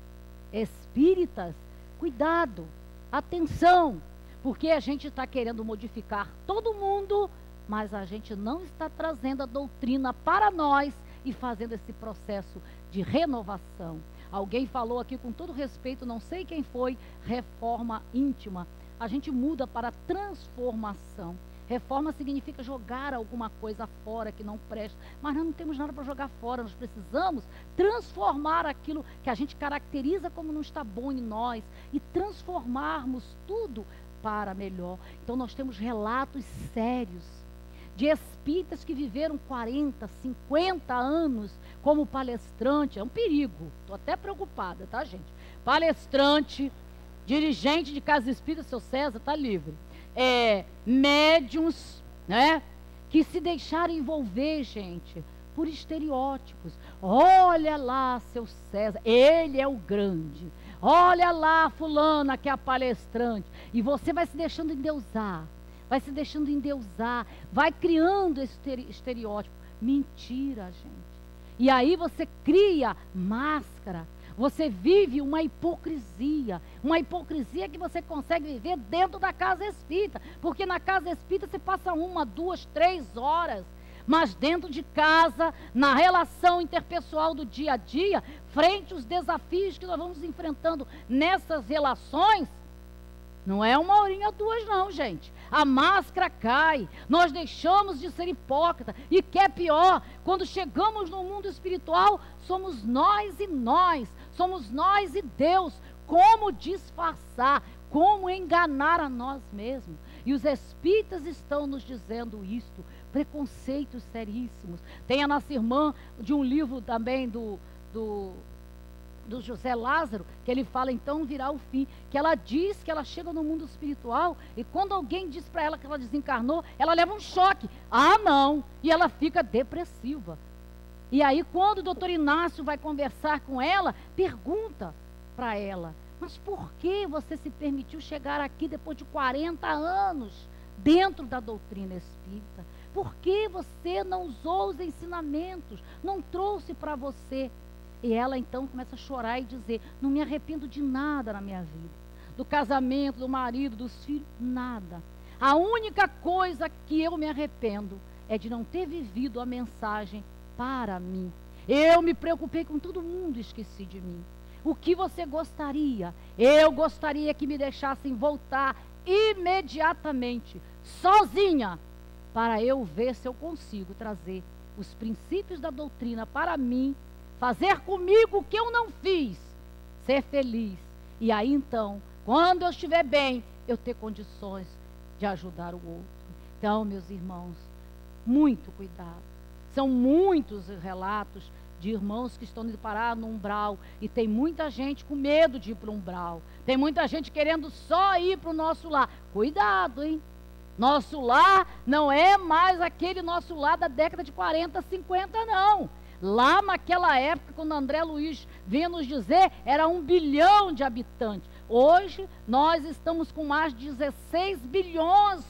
Espíritas, cuidado, atenção, porque a gente está querendo modificar todo mundo, mas a gente não está trazendo a doutrina para nós e fazendo esse processo de renovação. Alguém falou aqui com todo respeito, não sei quem foi, reforma íntima. A gente muda para transformação. Reforma significa jogar alguma coisa fora que não presta, mas nós não temos nada para jogar fora, nós precisamos transformar aquilo que a gente caracteriza como não está bom em nós e transformarmos tudo para melhor. Então nós temos relatos sérios de espíritas que viveram 40, 50 anos como palestrante. É um perigo, estou até preocupada, tá, gente? Palestrante, dirigente de casa espírita, seu César, está livre. Médiuns, né? Que se deixaram envolver, gente, por estereótipos. Olha lá, seu César, ele é o grande. Olha lá, fulana, que é a palestrante. E você vai se deixando endeusar. Vai se deixando endeusar, vai criando esse estereótipo. Mentira, gente. E aí você cria máscara, você vive uma hipocrisia que você consegue viver dentro da casa espírita, porque na casa espírita você passa 1, 2, 3 horas, mas dentro de casa, na relação interpessoal do dia a dia, frente aos desafios que nós vamos enfrentando nessas relações, não é 1 horinha, 2 não, gente. A máscara cai, nós deixamos de ser hipócritas. E que é pior, quando chegamos no mundo espiritual, somos nós e Deus. Como disfarçar, como enganar a nós mesmos. E os espíritas estão nos dizendo isto, preconceitos seríssimos. Tem a nossa irmã de um livro também do José Lázaro, que ele fala, então virá o fim, que ela diz que ela chega no mundo espiritual e quando alguém diz para ela que ela desencarnou, ela leva um choque, não, e ela fica depressiva. E aí quando o doutor Inácio vai conversar com ela, pergunta para ela, mas por que você se permitiu chegar aqui depois de 40 anos dentro da doutrina espírita? Por que você não usou os ensinamentos, não trouxe para você? E ela então começa a chorar e dizer, não me arrependo de nada na minha vida. Do casamento, do marido, dos filhos, nada. A única coisa que eu me arrependo é de não ter vivido a mensagem para mim. Eu me preocupei com todo mundo e esqueci de mim. O que você gostaria? Eu gostaria que me deixassem voltar imediatamente, sozinha, para eu ver se eu consigo trazer os princípios da doutrina para mim, fazer comigo o que eu não fiz, ser feliz. E aí então, quando eu estiver bem, eu ter condições de ajudar o outro. Então, meus irmãos, muito cuidado. São muitos relatos de irmãos que estão indo parar no umbral. E tem muita gente com medo de ir para o umbral. Tem muita gente querendo só ir para o nosso lar. Cuidado, hein? Nosso lar não é mais aquele nosso lar da década de 40, 50, não. Lá naquela época, quando André Luiz vinha nos dizer, era 1 bilhão de habitantes. Hoje, nós estamos com mais de 16 bilhões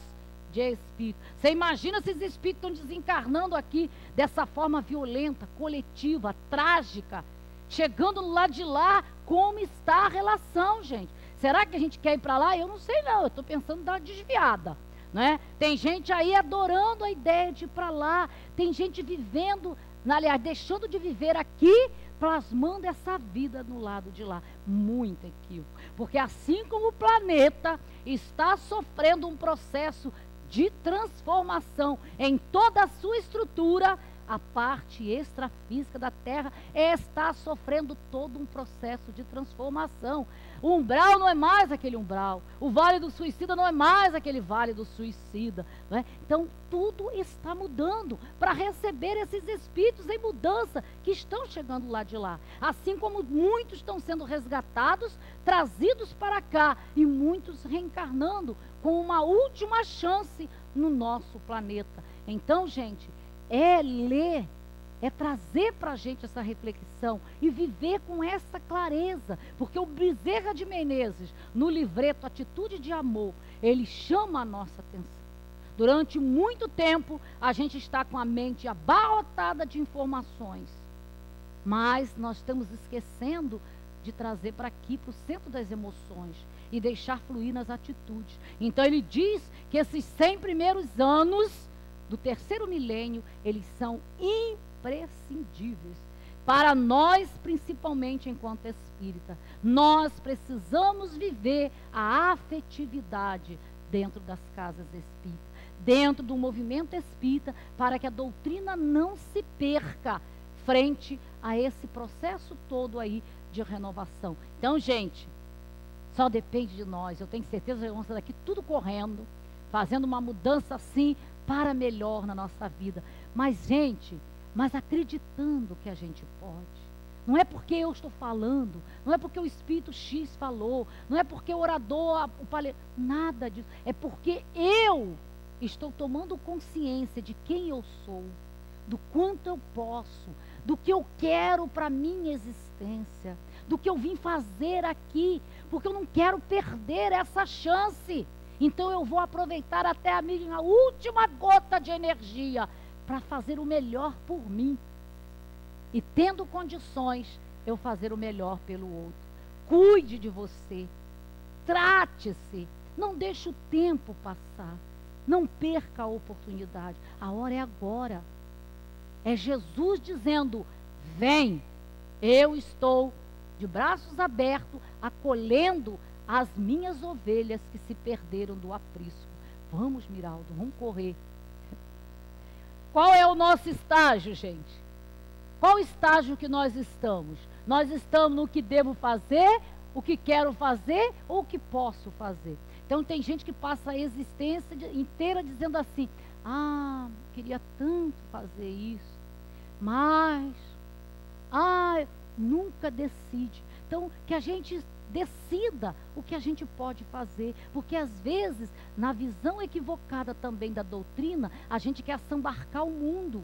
de espíritos. Você imagina se esses espíritos estão desencarnando aqui dessa forma violenta, coletiva, trágica, chegando lá de lá, como está a relação, gente? Será que a gente quer ir para lá? Eu não sei não, eu estou pensando em dar uma desviada, né? Tem gente aí adorando a ideia de ir para lá, tem gente vivendo, aliás, deixando de viver aqui, plasmando essa vida no lado de lá. Muito equívoco, porque assim como o planeta está sofrendo um processo de transformação em toda a sua estrutura, a parte extrafísica da Terra está sofrendo todo um processo de transformação. O umbral não é mais aquele umbral, o vale do suicida não é mais aquele vale do suicida, né? Então tudo está mudando para receber esses espíritos em mudança que estão chegando lá de lá, assim como muitos estão sendo resgatados, trazidos para cá, e muitos reencarnando com uma última chance no nosso planeta. Então, gente, é ler, é trazer para a gente essa reflexão e viver com essa clareza, porque o Bezerra de Menezes, no livreto Atitude de Amor, ele chama a nossa atenção. Durante muito tempo, a gente está com a mente abarrotada de informações, mas nós estamos esquecendo de trazer para aqui, para o centro das emoções, e deixar fluir nas atitudes. Então ele diz que esses 100 primeiros anos do terceiro milênio, eles são imprescindíveis para nós, principalmente enquanto espírita. Nós precisamos viver a afetividade dentro das casas espíritas, dentro do movimento espírita, para que a doutrina não se perca frente a esse processo todo aí de renovação. Então, gente, só depende de nós. Eu tenho certeza que vamos sair daqui tudo correndo, fazendo uma mudança assim para melhor na nossa vida. Mas, gente, acreditando que a gente pode. Não é porque eu estou falando, não é porque o Espírito X falou, não é porque o orador, nada disso. É porque eu estou tomando consciência de quem eu sou, do quanto eu posso, do que eu quero para a minha existência, do que eu vim fazer aqui, porque eu não quero perder essa chance. Então eu vou aproveitar até a minha última gota de energia para fazer o melhor por mim. E tendo condições, eu fazer o melhor pelo outro. Cuide de você. Trate-se. Não deixe o tempo passar. Não perca a oportunidade. A hora é agora. É Jesus dizendo: vem, eu estou de braços abertos, acolhendo as minhas ovelhas que se perderam do aprisco. Vamos, Miraldo, vamos correr. Qual é o nosso estágio, gente? Qual estágio que nós estamos? Nós estamos no que devo fazer, o que quero fazer ou o que posso fazer. Então tem gente que passa a existência inteira dizendo assim: queria tanto fazer isso, mas nunca decide. Então que a gente decida o que a gente pode fazer, porque às vezes, na visão equivocada também da doutrina, a gente quer assambarcar o mundo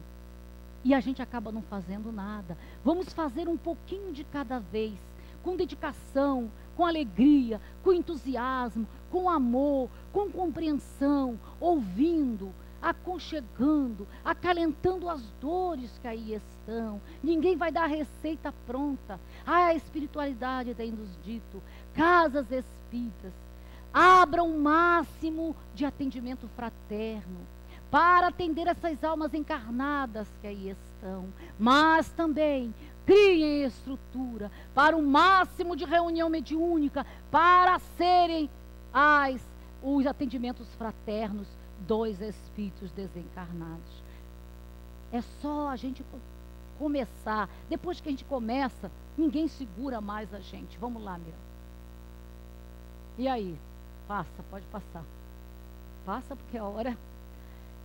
e a gente acaba não fazendo nada. Vamos fazer um pouquinho de cada vez, com dedicação, com alegria, com entusiasmo, com amor, com compreensão, ouvindo, aconchegando, acalentando as dores que aí estão. Ninguém vai dar a receita pronta. A espiritualidade tem nos dito: casas espíritas, abram o máximo de atendimento fraterno para atender essas almas encarnadas que aí estão, mas também criem estrutura para o máximo de reunião mediúnica, para serem os atendimentos fraternos dos espíritos desencarnados. É só a gente começar. Depois que a gente começa, ninguém segura mais a gente. Vamos lá, Mira. E aí? Passa, pode passar. Passa porque é a hora.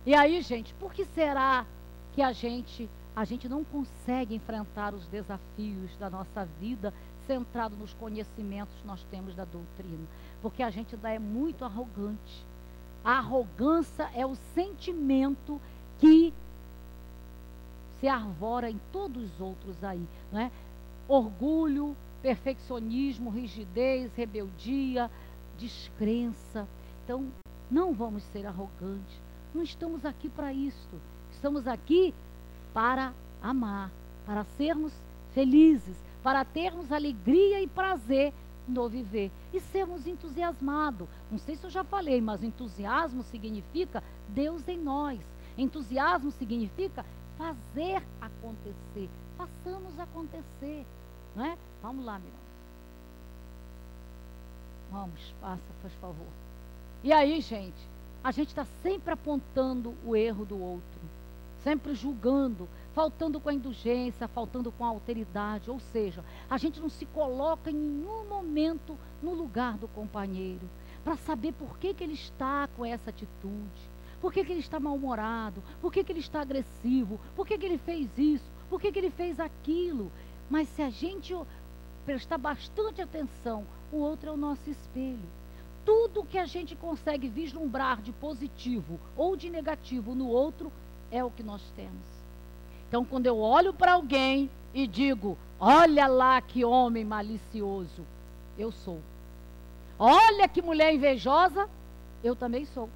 E aí, gente, por que será que a gente não consegue enfrentar os desafios da nossa vida centrado nos conhecimentos que nós temos da doutrina? Porque a gente ainda é muito arrogante. A arrogância é o sentimento que se arvora em todos os outros aí, não é? Orgulho, perfeccionismo, rigidez, rebeldia, descrença. Então, não vamos ser arrogantes. Não estamos aqui para isso. Estamos aqui para amar, para sermos felizes, para termos alegria e prazer no viver e sermos entusiasmados. Não sei se eu já falei, mas entusiasmo significa Deus em nós. Entusiasmo significa fazer acontecer. Façamos acontecer, não é? Vamos lá, Miranda. Vamos, passa, por favor. E aí, gente, a gente está sempre apontando o erro do outro, sempre julgando, faltando com a indulgência, faltando com a alteridade. Ou seja, a gente não se coloca em nenhum momento no lugar do companheiro, para saber por que ele está com essa atitude, por que ele está mal-humorado, por que ele está agressivo, por que ele fez isso, por que ele fez aquilo. Mas se a gente prestar bastante atenção, o outro é o nosso espelho. Tudo que a gente consegue vislumbrar de positivo ou de negativo no outro é o que nós temos. Então, quando eu olho para alguém e digo, olha lá que homem malicioso, eu sou. Olha que mulher invejosa, eu também sou.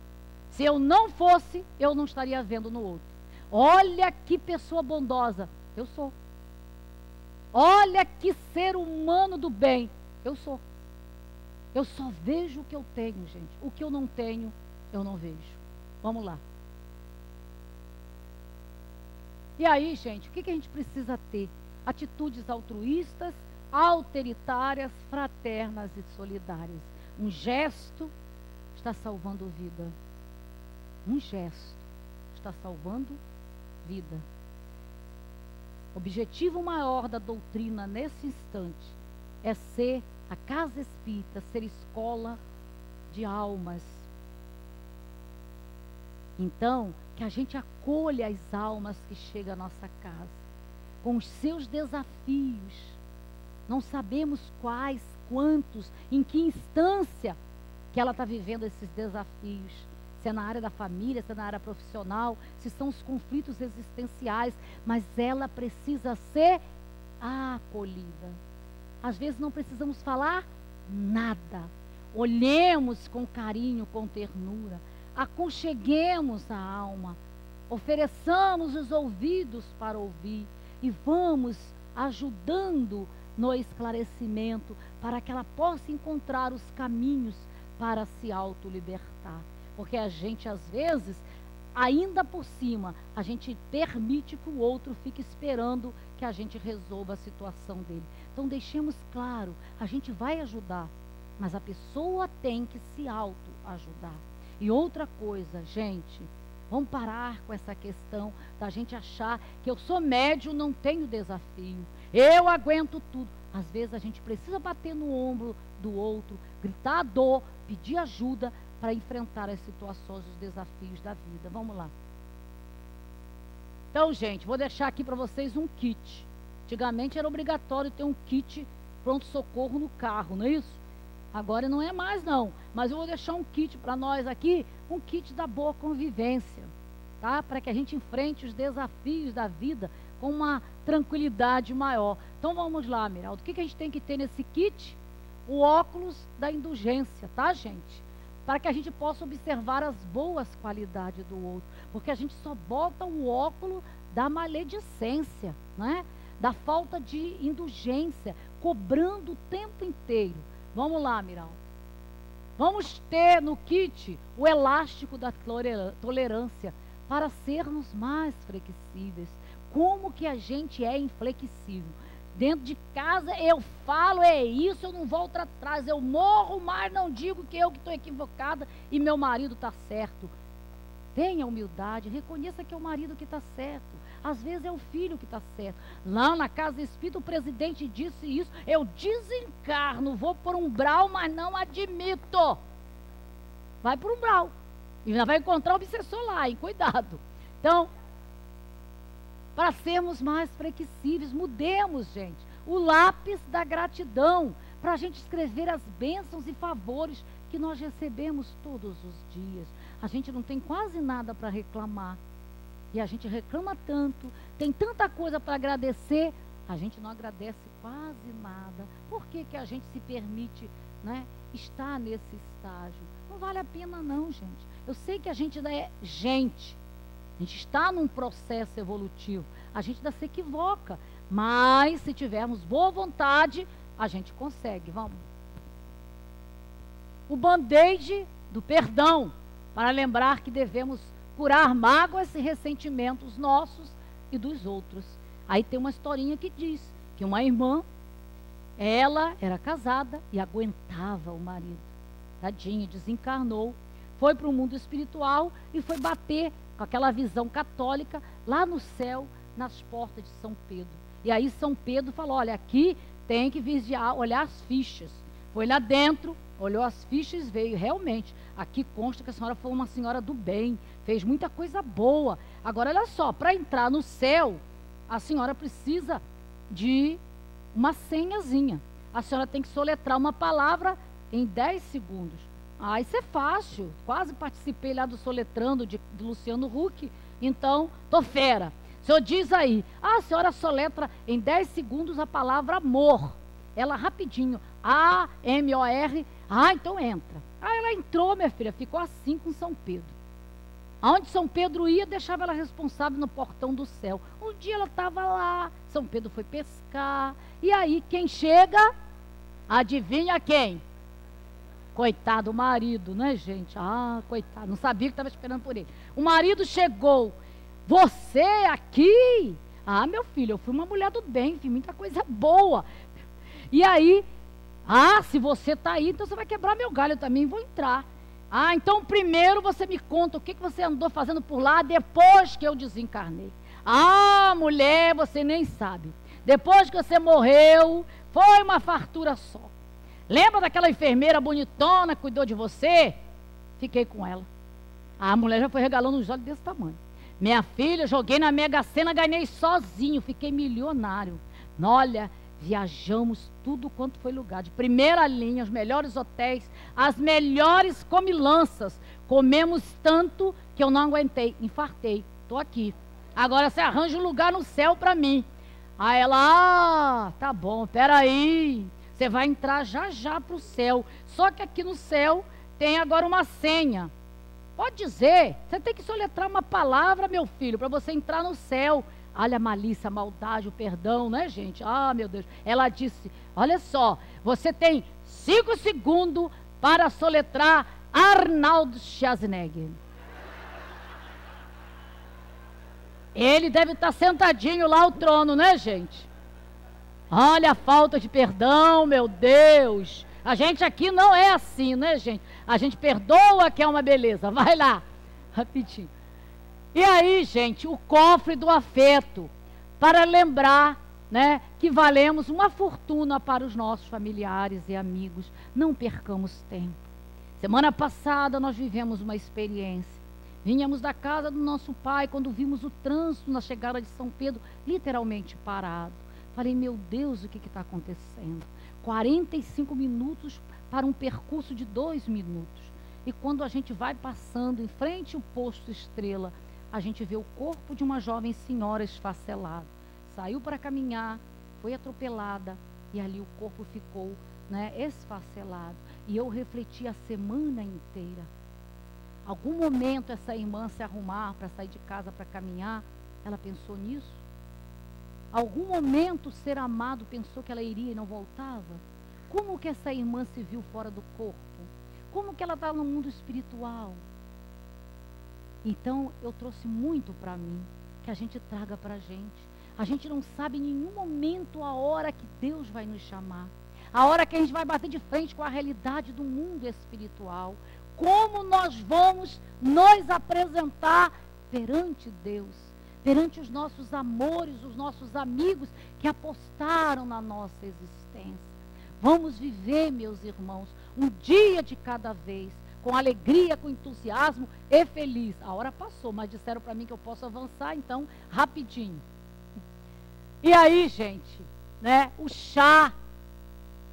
Se eu não fosse, eu não estaria vendo no outro. Olha que pessoa bondosa, eu sou. Olha que ser humano do bem, eu sou. Eu só vejo o que eu tenho, gente. O que eu não tenho, eu não vejo. Vamos lá. E aí, gente, o que a gente precisa ter? Atitudes altruístas, autoritárias, fraternas e solidárias. Um gesto está salvando vida. Um gesto está salvando vida. O objetivo maior da doutrina nesse instante é ser a casa espírita, ser escola de almas. Então, que a gente acolha as almas que chegam à nossa casa, com os seus desafios. Não sabemos quais, quantos, em que instância que ela está vivendo esses desafios. Se é na área da família, se é na área profissional, se são os conflitos existenciais, mas ela precisa ser acolhida. Às vezes não precisamos falar nada. Olhemos com carinho, com ternura. Aconcheguemos a alma. Ofereçamos os ouvidos para ouvir. E vamos ajudando no esclarecimento para que ela possa encontrar os caminhos para se autolibertar. Porque a gente, às vezes, ainda por cima, a gente permite que o outro fique esperando que a gente resolva a situação dele. Então, deixemos claro, a gente vai ajudar, mas a pessoa tem que se auto-ajudar. E outra coisa, gente, vamos parar com essa questão da gente achar que eu sou médium, não tenho desafio, eu aguento tudo. Às vezes a gente precisa bater no ombro do outro, gritar a dor, pedir ajuda para enfrentar as situações, os desafios da vida. Vamos lá. Então, gente, vou deixar aqui para vocês um kit. Antigamente era obrigatório ter um kit pronto-socorro no carro, não é isso? Agora não é mais, não. Mas eu vou deixar um kit para nós aqui, um kit da boa convivência, tá? Para que a gente enfrente os desafios da vida com uma tranquilidade maior. Então vamos lá, Miraldo. O que a gente tem que ter nesse kit? O óculos da indulgência, tá, gente? Para que a gente possa observar as boas qualidades do outro. Porque a gente só bota o óculos da maledicência, né? Da falta de indulgência, cobrando o tempo inteiro. Vamos lá, Miraldo. Vamos ter no kit o elástico da tolerância para sermos mais flexíveis. Como que a gente é inflexível? Dentro de casa eu falo, é isso, eu não volto atrás, eu morro, mas não digo que eu que estou equivocada e meu marido está certo. Tenha humildade, reconheça que é o marido que está certo. Às vezes é o filho que está certo. Lá na casa espírita o presidente disse isso, eu desencarno, vou por um umbral, mas não admito. Vai por um umbral. E ainda vai encontrar o obsessor lá, hein? Cuidado. Então, para sermos mais flexíveis, mudemos, gente, o lápis da gratidão, para a gente escrever as bênçãos e favores que nós recebemos todos os dias. A gente não tem quase nada para reclamar. E a gente reclama tanto, tem tanta coisa para agradecer, a gente não agradece quase nada. Por que que a gente se permite, né, estar nesse estágio? Não vale a pena não, gente. Eu sei que a gente ainda é gente. A gente está num processo evolutivo. A gente ainda se equivoca. Mas se tivermos boa vontade, a gente consegue. Vamos. O band-aid do perdão, para lembrar que devemos curar mágoas e ressentimentos nossos e dos outros. Aí tem uma historinha que diz que uma irmã, ela era casada e aguentava o marido. Tadinha, desencarnou, foi para o mundo espiritual e foi bater com aquela visão católica lá no céu, nas portas de São Pedro. E aí São Pedro falou, olha, aqui tem que vigiar, olhar as fichas. Foi lá dentro, olhou as fichas e veio, realmente, aqui consta que a senhora foi uma senhora do bem, fez muita coisa boa. Agora, olha só, para entrar no céu, a senhora precisa de uma senhazinha. A senhora tem que soletrar uma palavra em 10 segundos. Ah, isso é fácil. Quase participei lá do Soletrando de Luciano Huck. Então, tô fera. O senhor diz aí, a senhora soletra em 10 segundos a palavra amor. Ela rapidinho, A-M-O-R. Ah, então entra. Ah, ela entrou, minha filha, ficou assim com São Pedro. Aonde São Pedro ia, deixava ela responsável no portão do céu. Um dia ela estava lá, São Pedro foi pescar. E aí, quem chega? Adivinha quem? Coitado, o marido, né, gente? Ah, coitado, não sabia que estava esperando por ele. O marido chegou. Você aqui? Ah, meu filho, eu fui uma mulher do bem, fiz muita coisa boa. E aí, se você está aí, então você vai quebrar meu galho, eu também vou entrar. Ah, então primeiro você me conta o que você andou fazendo por lá depois que eu desencarnei. Ah, mulher, você nem sabe. Depois que você morreu, foi uma fartura só. Lembra daquela enfermeira bonitona que cuidou de você? Fiquei com ela. A mulher já foi regalando os olhos desse tamanho. Minha filha, joguei na Mega Sena, ganhei sozinho, fiquei milionário. Olha, viajamos tudo quanto foi lugar, de primeira linha, os melhores hotéis, as melhores comilanças. Comemos tanto que eu não aguentei, infartei, estou aqui. Agora você arranja um lugar no céu para mim. Aí ela, tá bom, peraí, você vai entrar já já para o céu. Só que aqui no céu tem agora uma senha. Pode dizer, você tem que soletrar uma palavra, meu filho, para você entrar no céu. Olha a malícia, a maldade, o perdão, né, gente? Ah, meu Deus. Ela disse, olha só, você tem 5 segundos para soletrar Arnold Schwarzenegger. Ele deve estar sentadinho lá ao trono, né, gente? Olha a falta de perdão, meu Deus. A gente aqui não é assim, né, gente? A gente perdoa, que é uma beleza. Vai lá, rapidinho. E aí, gente, o cofre do afeto, para lembrar, né, que valemos uma fortuna para os nossos familiares e amigos. Não percamos tempo. Semana passada nós vivemos uma experiência. Vínhamos da casa do nosso pai quando vimos o trânsito na chegada de São Pedro literalmente parado. Falei, meu Deus, o que está acontecendo? 45 minutos para um percurso de 2 minutos. E quando a gente vai passando em frente ao posto Estrela, a gente vê o corpo de uma jovem senhora esfacelada. Saiu para caminhar, foi atropelada e ali o corpo ficou, né, esfacelado. E eu refleti a semana inteira. Algum momento essa irmã se arrumar para sair de casa para caminhar, ela pensou nisso? Algum momento o ser amado pensou que ela iria e não voltava? Como que essa irmã se viu fora do corpo? Como que ela está no mundo espiritual? Então eu trouxe muito para mim, que a gente traga para a gente. A gente não sabe em nenhum momento a hora que Deus vai nos chamar. A hora que a gente vai bater de frente com a realidade do mundo espiritual. Como nós vamos nos apresentar perante Deus, perante os nossos amores, os nossos amigos que apostaram na nossa existência. Vamos viver, meus irmãos, um dia de cada vez, com alegria, com entusiasmo e feliz. A hora passou, mas disseram para mim que eu posso avançar, então, rapidinho. E aí, gente, né, o chá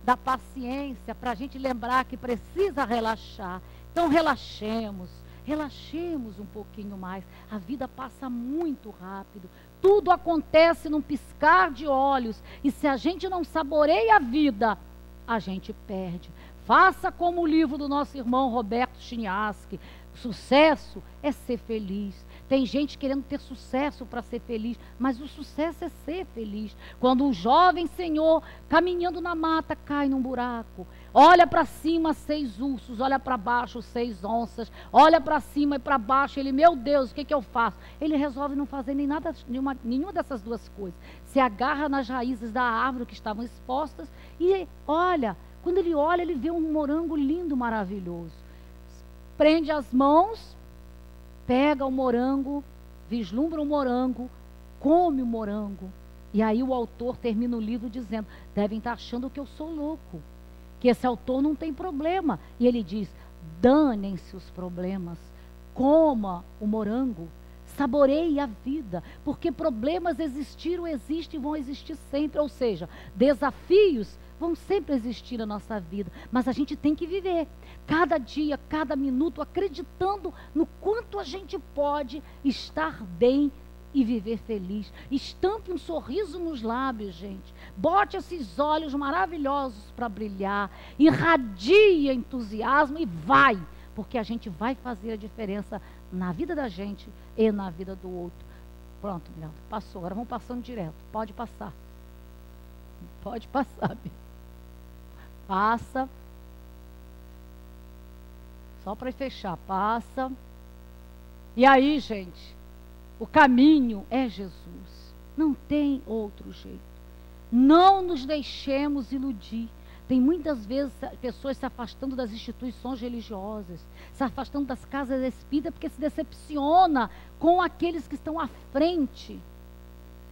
da paciência, para a gente lembrar que precisa relaxar. Então relaxemos, Relaxemos um pouquinho mais. A vida passa muito rápido. Tudo acontece num piscar de olhos. E se a gente não saboreia a vida, a gente perde. Faça como o livro do nosso irmão Roberto Chiniaski. Sucesso é ser feliz. Tem gente querendo ter sucesso para ser feliz, mas o sucesso é ser feliz. Quando um jovem senhor, caminhando na mata, cai num buraco, olha para cima 6 ursos, olha para baixo 6 onças, olha para cima e para baixo, ele, meu Deus, o que eu faço? Ele resolve não fazer nenhuma dessas duas coisas. Se agarra nas raízes da árvore que estavam expostas e olha, quando ele olha, ele vê um morango lindo, maravilhoso. Prende as mãos, pega o morango, vislumbra o morango, come o morango. E aí o autor termina o livro dizendo, devem estar achando que eu sou louco, que esse autor não tem problema. E ele diz, danem-se os problemas, coma o morango, saboreie a vida, porque problemas existiram, existem e vão existir sempre. Ou seja, desafios vão sempre existir na nossa vida, mas a gente tem que viver cada dia, cada minuto, acreditando no quanto a gente pode estar bem e viver feliz. Estampe um sorriso nos lábios, gente. Bote esses olhos maravilhosos para brilhar, irradie entusiasmo e vai, porque a gente vai fazer a diferença na vida da gente e na vida do outro. Pronto, Leandro, passou. Agora vamos passando direto. Pode passar. Pode passar, passa. Só para fechar, passa. E aí, gente, o caminho é Jesus. Não tem outro jeito. Não nos deixemos iludir. Tem muitas vezes pessoas se afastando das instituições religiosas, se afastando das casas espíritas, porque se decepciona com aqueles que estão à frente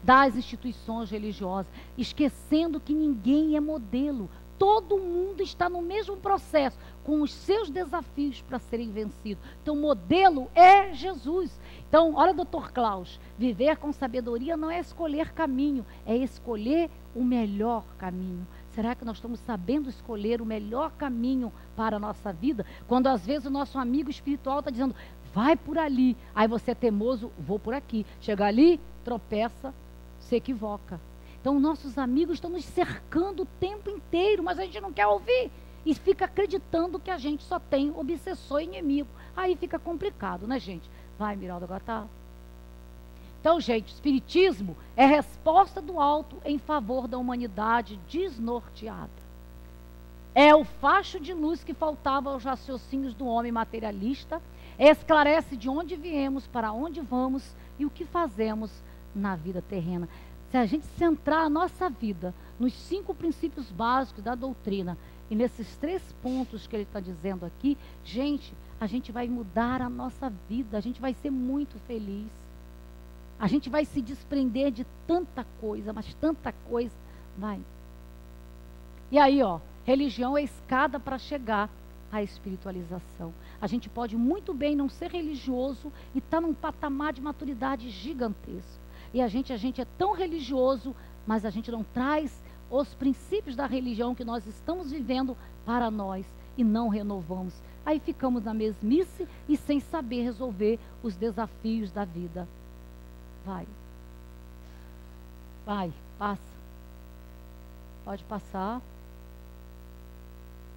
das instituições religiosas, esquecendo que ninguém é modelo. Todo mundo está no mesmo processo, com os seus desafios para serem vencidos. Então, o modelo é Jesus. Então, olha, doutor Klaus, viver com sabedoria não é escolher caminho, é escolher o melhor caminho. Será que nós estamos sabendo escolher o melhor caminho para a nossa vida? Quando às vezes o nosso amigo espiritual está dizendo, vai por ali. Aí você é teimoso, vou por aqui. Chega ali, tropeça, se equivoca. Então, nossos amigos estão nos cercando o tempo inteiro, mas a gente não quer ouvir. E fica acreditando que a gente só tem obsessor e inimigo. Aí fica complicado, né, gente? Vai, Miralda, agora tá. Então, gente, o espiritismo é resposta do alto em favor da humanidade desnorteada. É o facho de luz que faltava aos raciocínios do homem materialista, esclarece de onde viemos, para onde vamos e o que fazemos na vida terrena. Se a gente centrar a nossa vida nos 5 princípios básicos da doutrina e nesses 3 pontos que ele está dizendo aqui, gente, a gente vai mudar a nossa vida, a gente vai ser muito feliz. A gente vai se desprender de tanta coisa, mas tanta coisa, vai. E aí, ó, religião é a escada para chegar à espiritualização. A gente pode muito bem não ser religioso e estar num patamar de maturidade gigantesco. E a gente é tão religioso, mas a gente não traz os princípios da religião que nós estamos vivendo para nós e não renovamos. Aí ficamos na mesmice e sem saber resolver os desafios da vida. Vai. Vai, passa. Pode passar.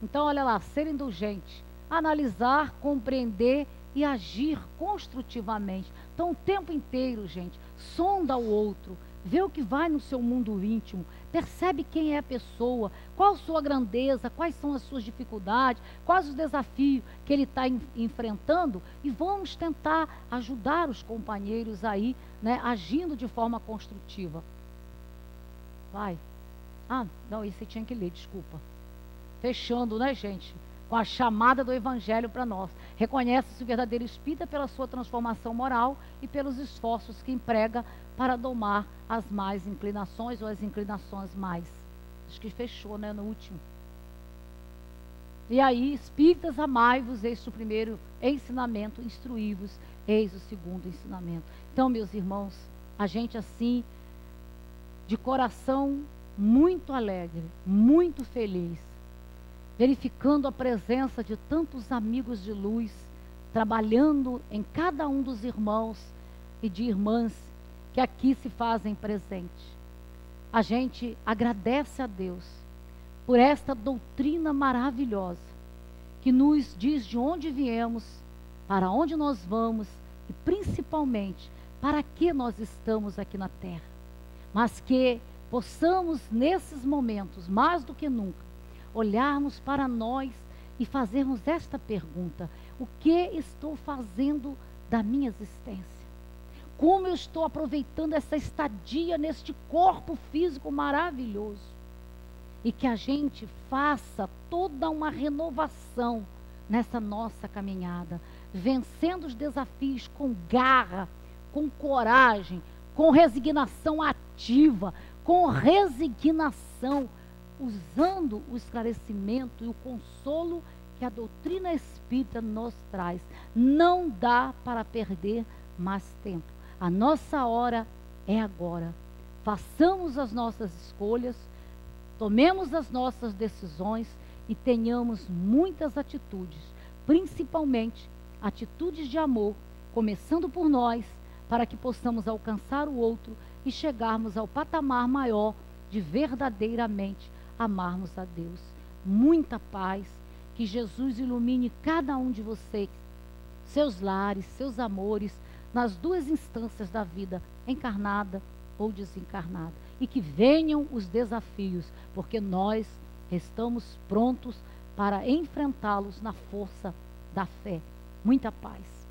Então, olha lá, ser indulgente, analisar, compreender e agir construtivamente. Então, o tempo inteiro, gente, sonda o outro, vê o que vai no seu mundo íntimo, percebe quem é a pessoa, qual a sua grandeza, quais são as suas dificuldades, quais os desafios que ele está enfrentando, e vamos tentar ajudar os companheiros aí, né, agindo de forma construtiva. Vai. Ah, não, esse tinha que ler, desculpa. Fechando, né, gente? Com a chamada do Evangelho para nós. Reconhece-se o verdadeiro espírita pela sua transformação moral e pelos esforços que emprega para domar as más inclinações ou as inclinações mais. Acho que fechou, né, no último. E aí, espíritas, amai-vos, eis o primeiro ensinamento, instruí-vos, eis o segundo ensinamento. Então, meus irmãos, a gente assim, de coração muito alegre, muito feliz, verificando a presença de tantos amigos de luz, trabalhando em cada um dos irmãos e de irmãs que aqui se fazem presente. A gente agradece a Deus por esta doutrina maravilhosa, que nos diz de onde viemos, para onde nós vamos e principalmente para que nós estamos aqui na terra. Mas que possamos nesses momentos, mais do que nunca, olharmos para nós e fazermos esta pergunta: o que estou fazendo da minha existência? Como eu estou aproveitando essa estadia neste corpo físico maravilhoso? E que a gente faça toda uma renovação nessa nossa caminhada, vencendo os desafios com garra, com coragem, com resignação ativa, com resignação, usando o esclarecimento e o consolo que a doutrina espírita nos traz. Não dá para perder mais tempo. A nossa hora é agora. Façamos as nossas escolhas, tomemos as nossas decisões e tenhamos muitas atitudes, principalmente atitudes de amor, começando por nós, para que possamos alcançar o outro e chegarmos ao patamar maior de verdadeiramente amarmos a Deus. Muita paz, que Jesus ilumine cada um de vocês, seus lares, seus amores, nas duas instâncias da vida, encarnada ou desencarnada. E que venham os desafios, porque nós estamos prontos para enfrentá-los na força da fé. Muita paz.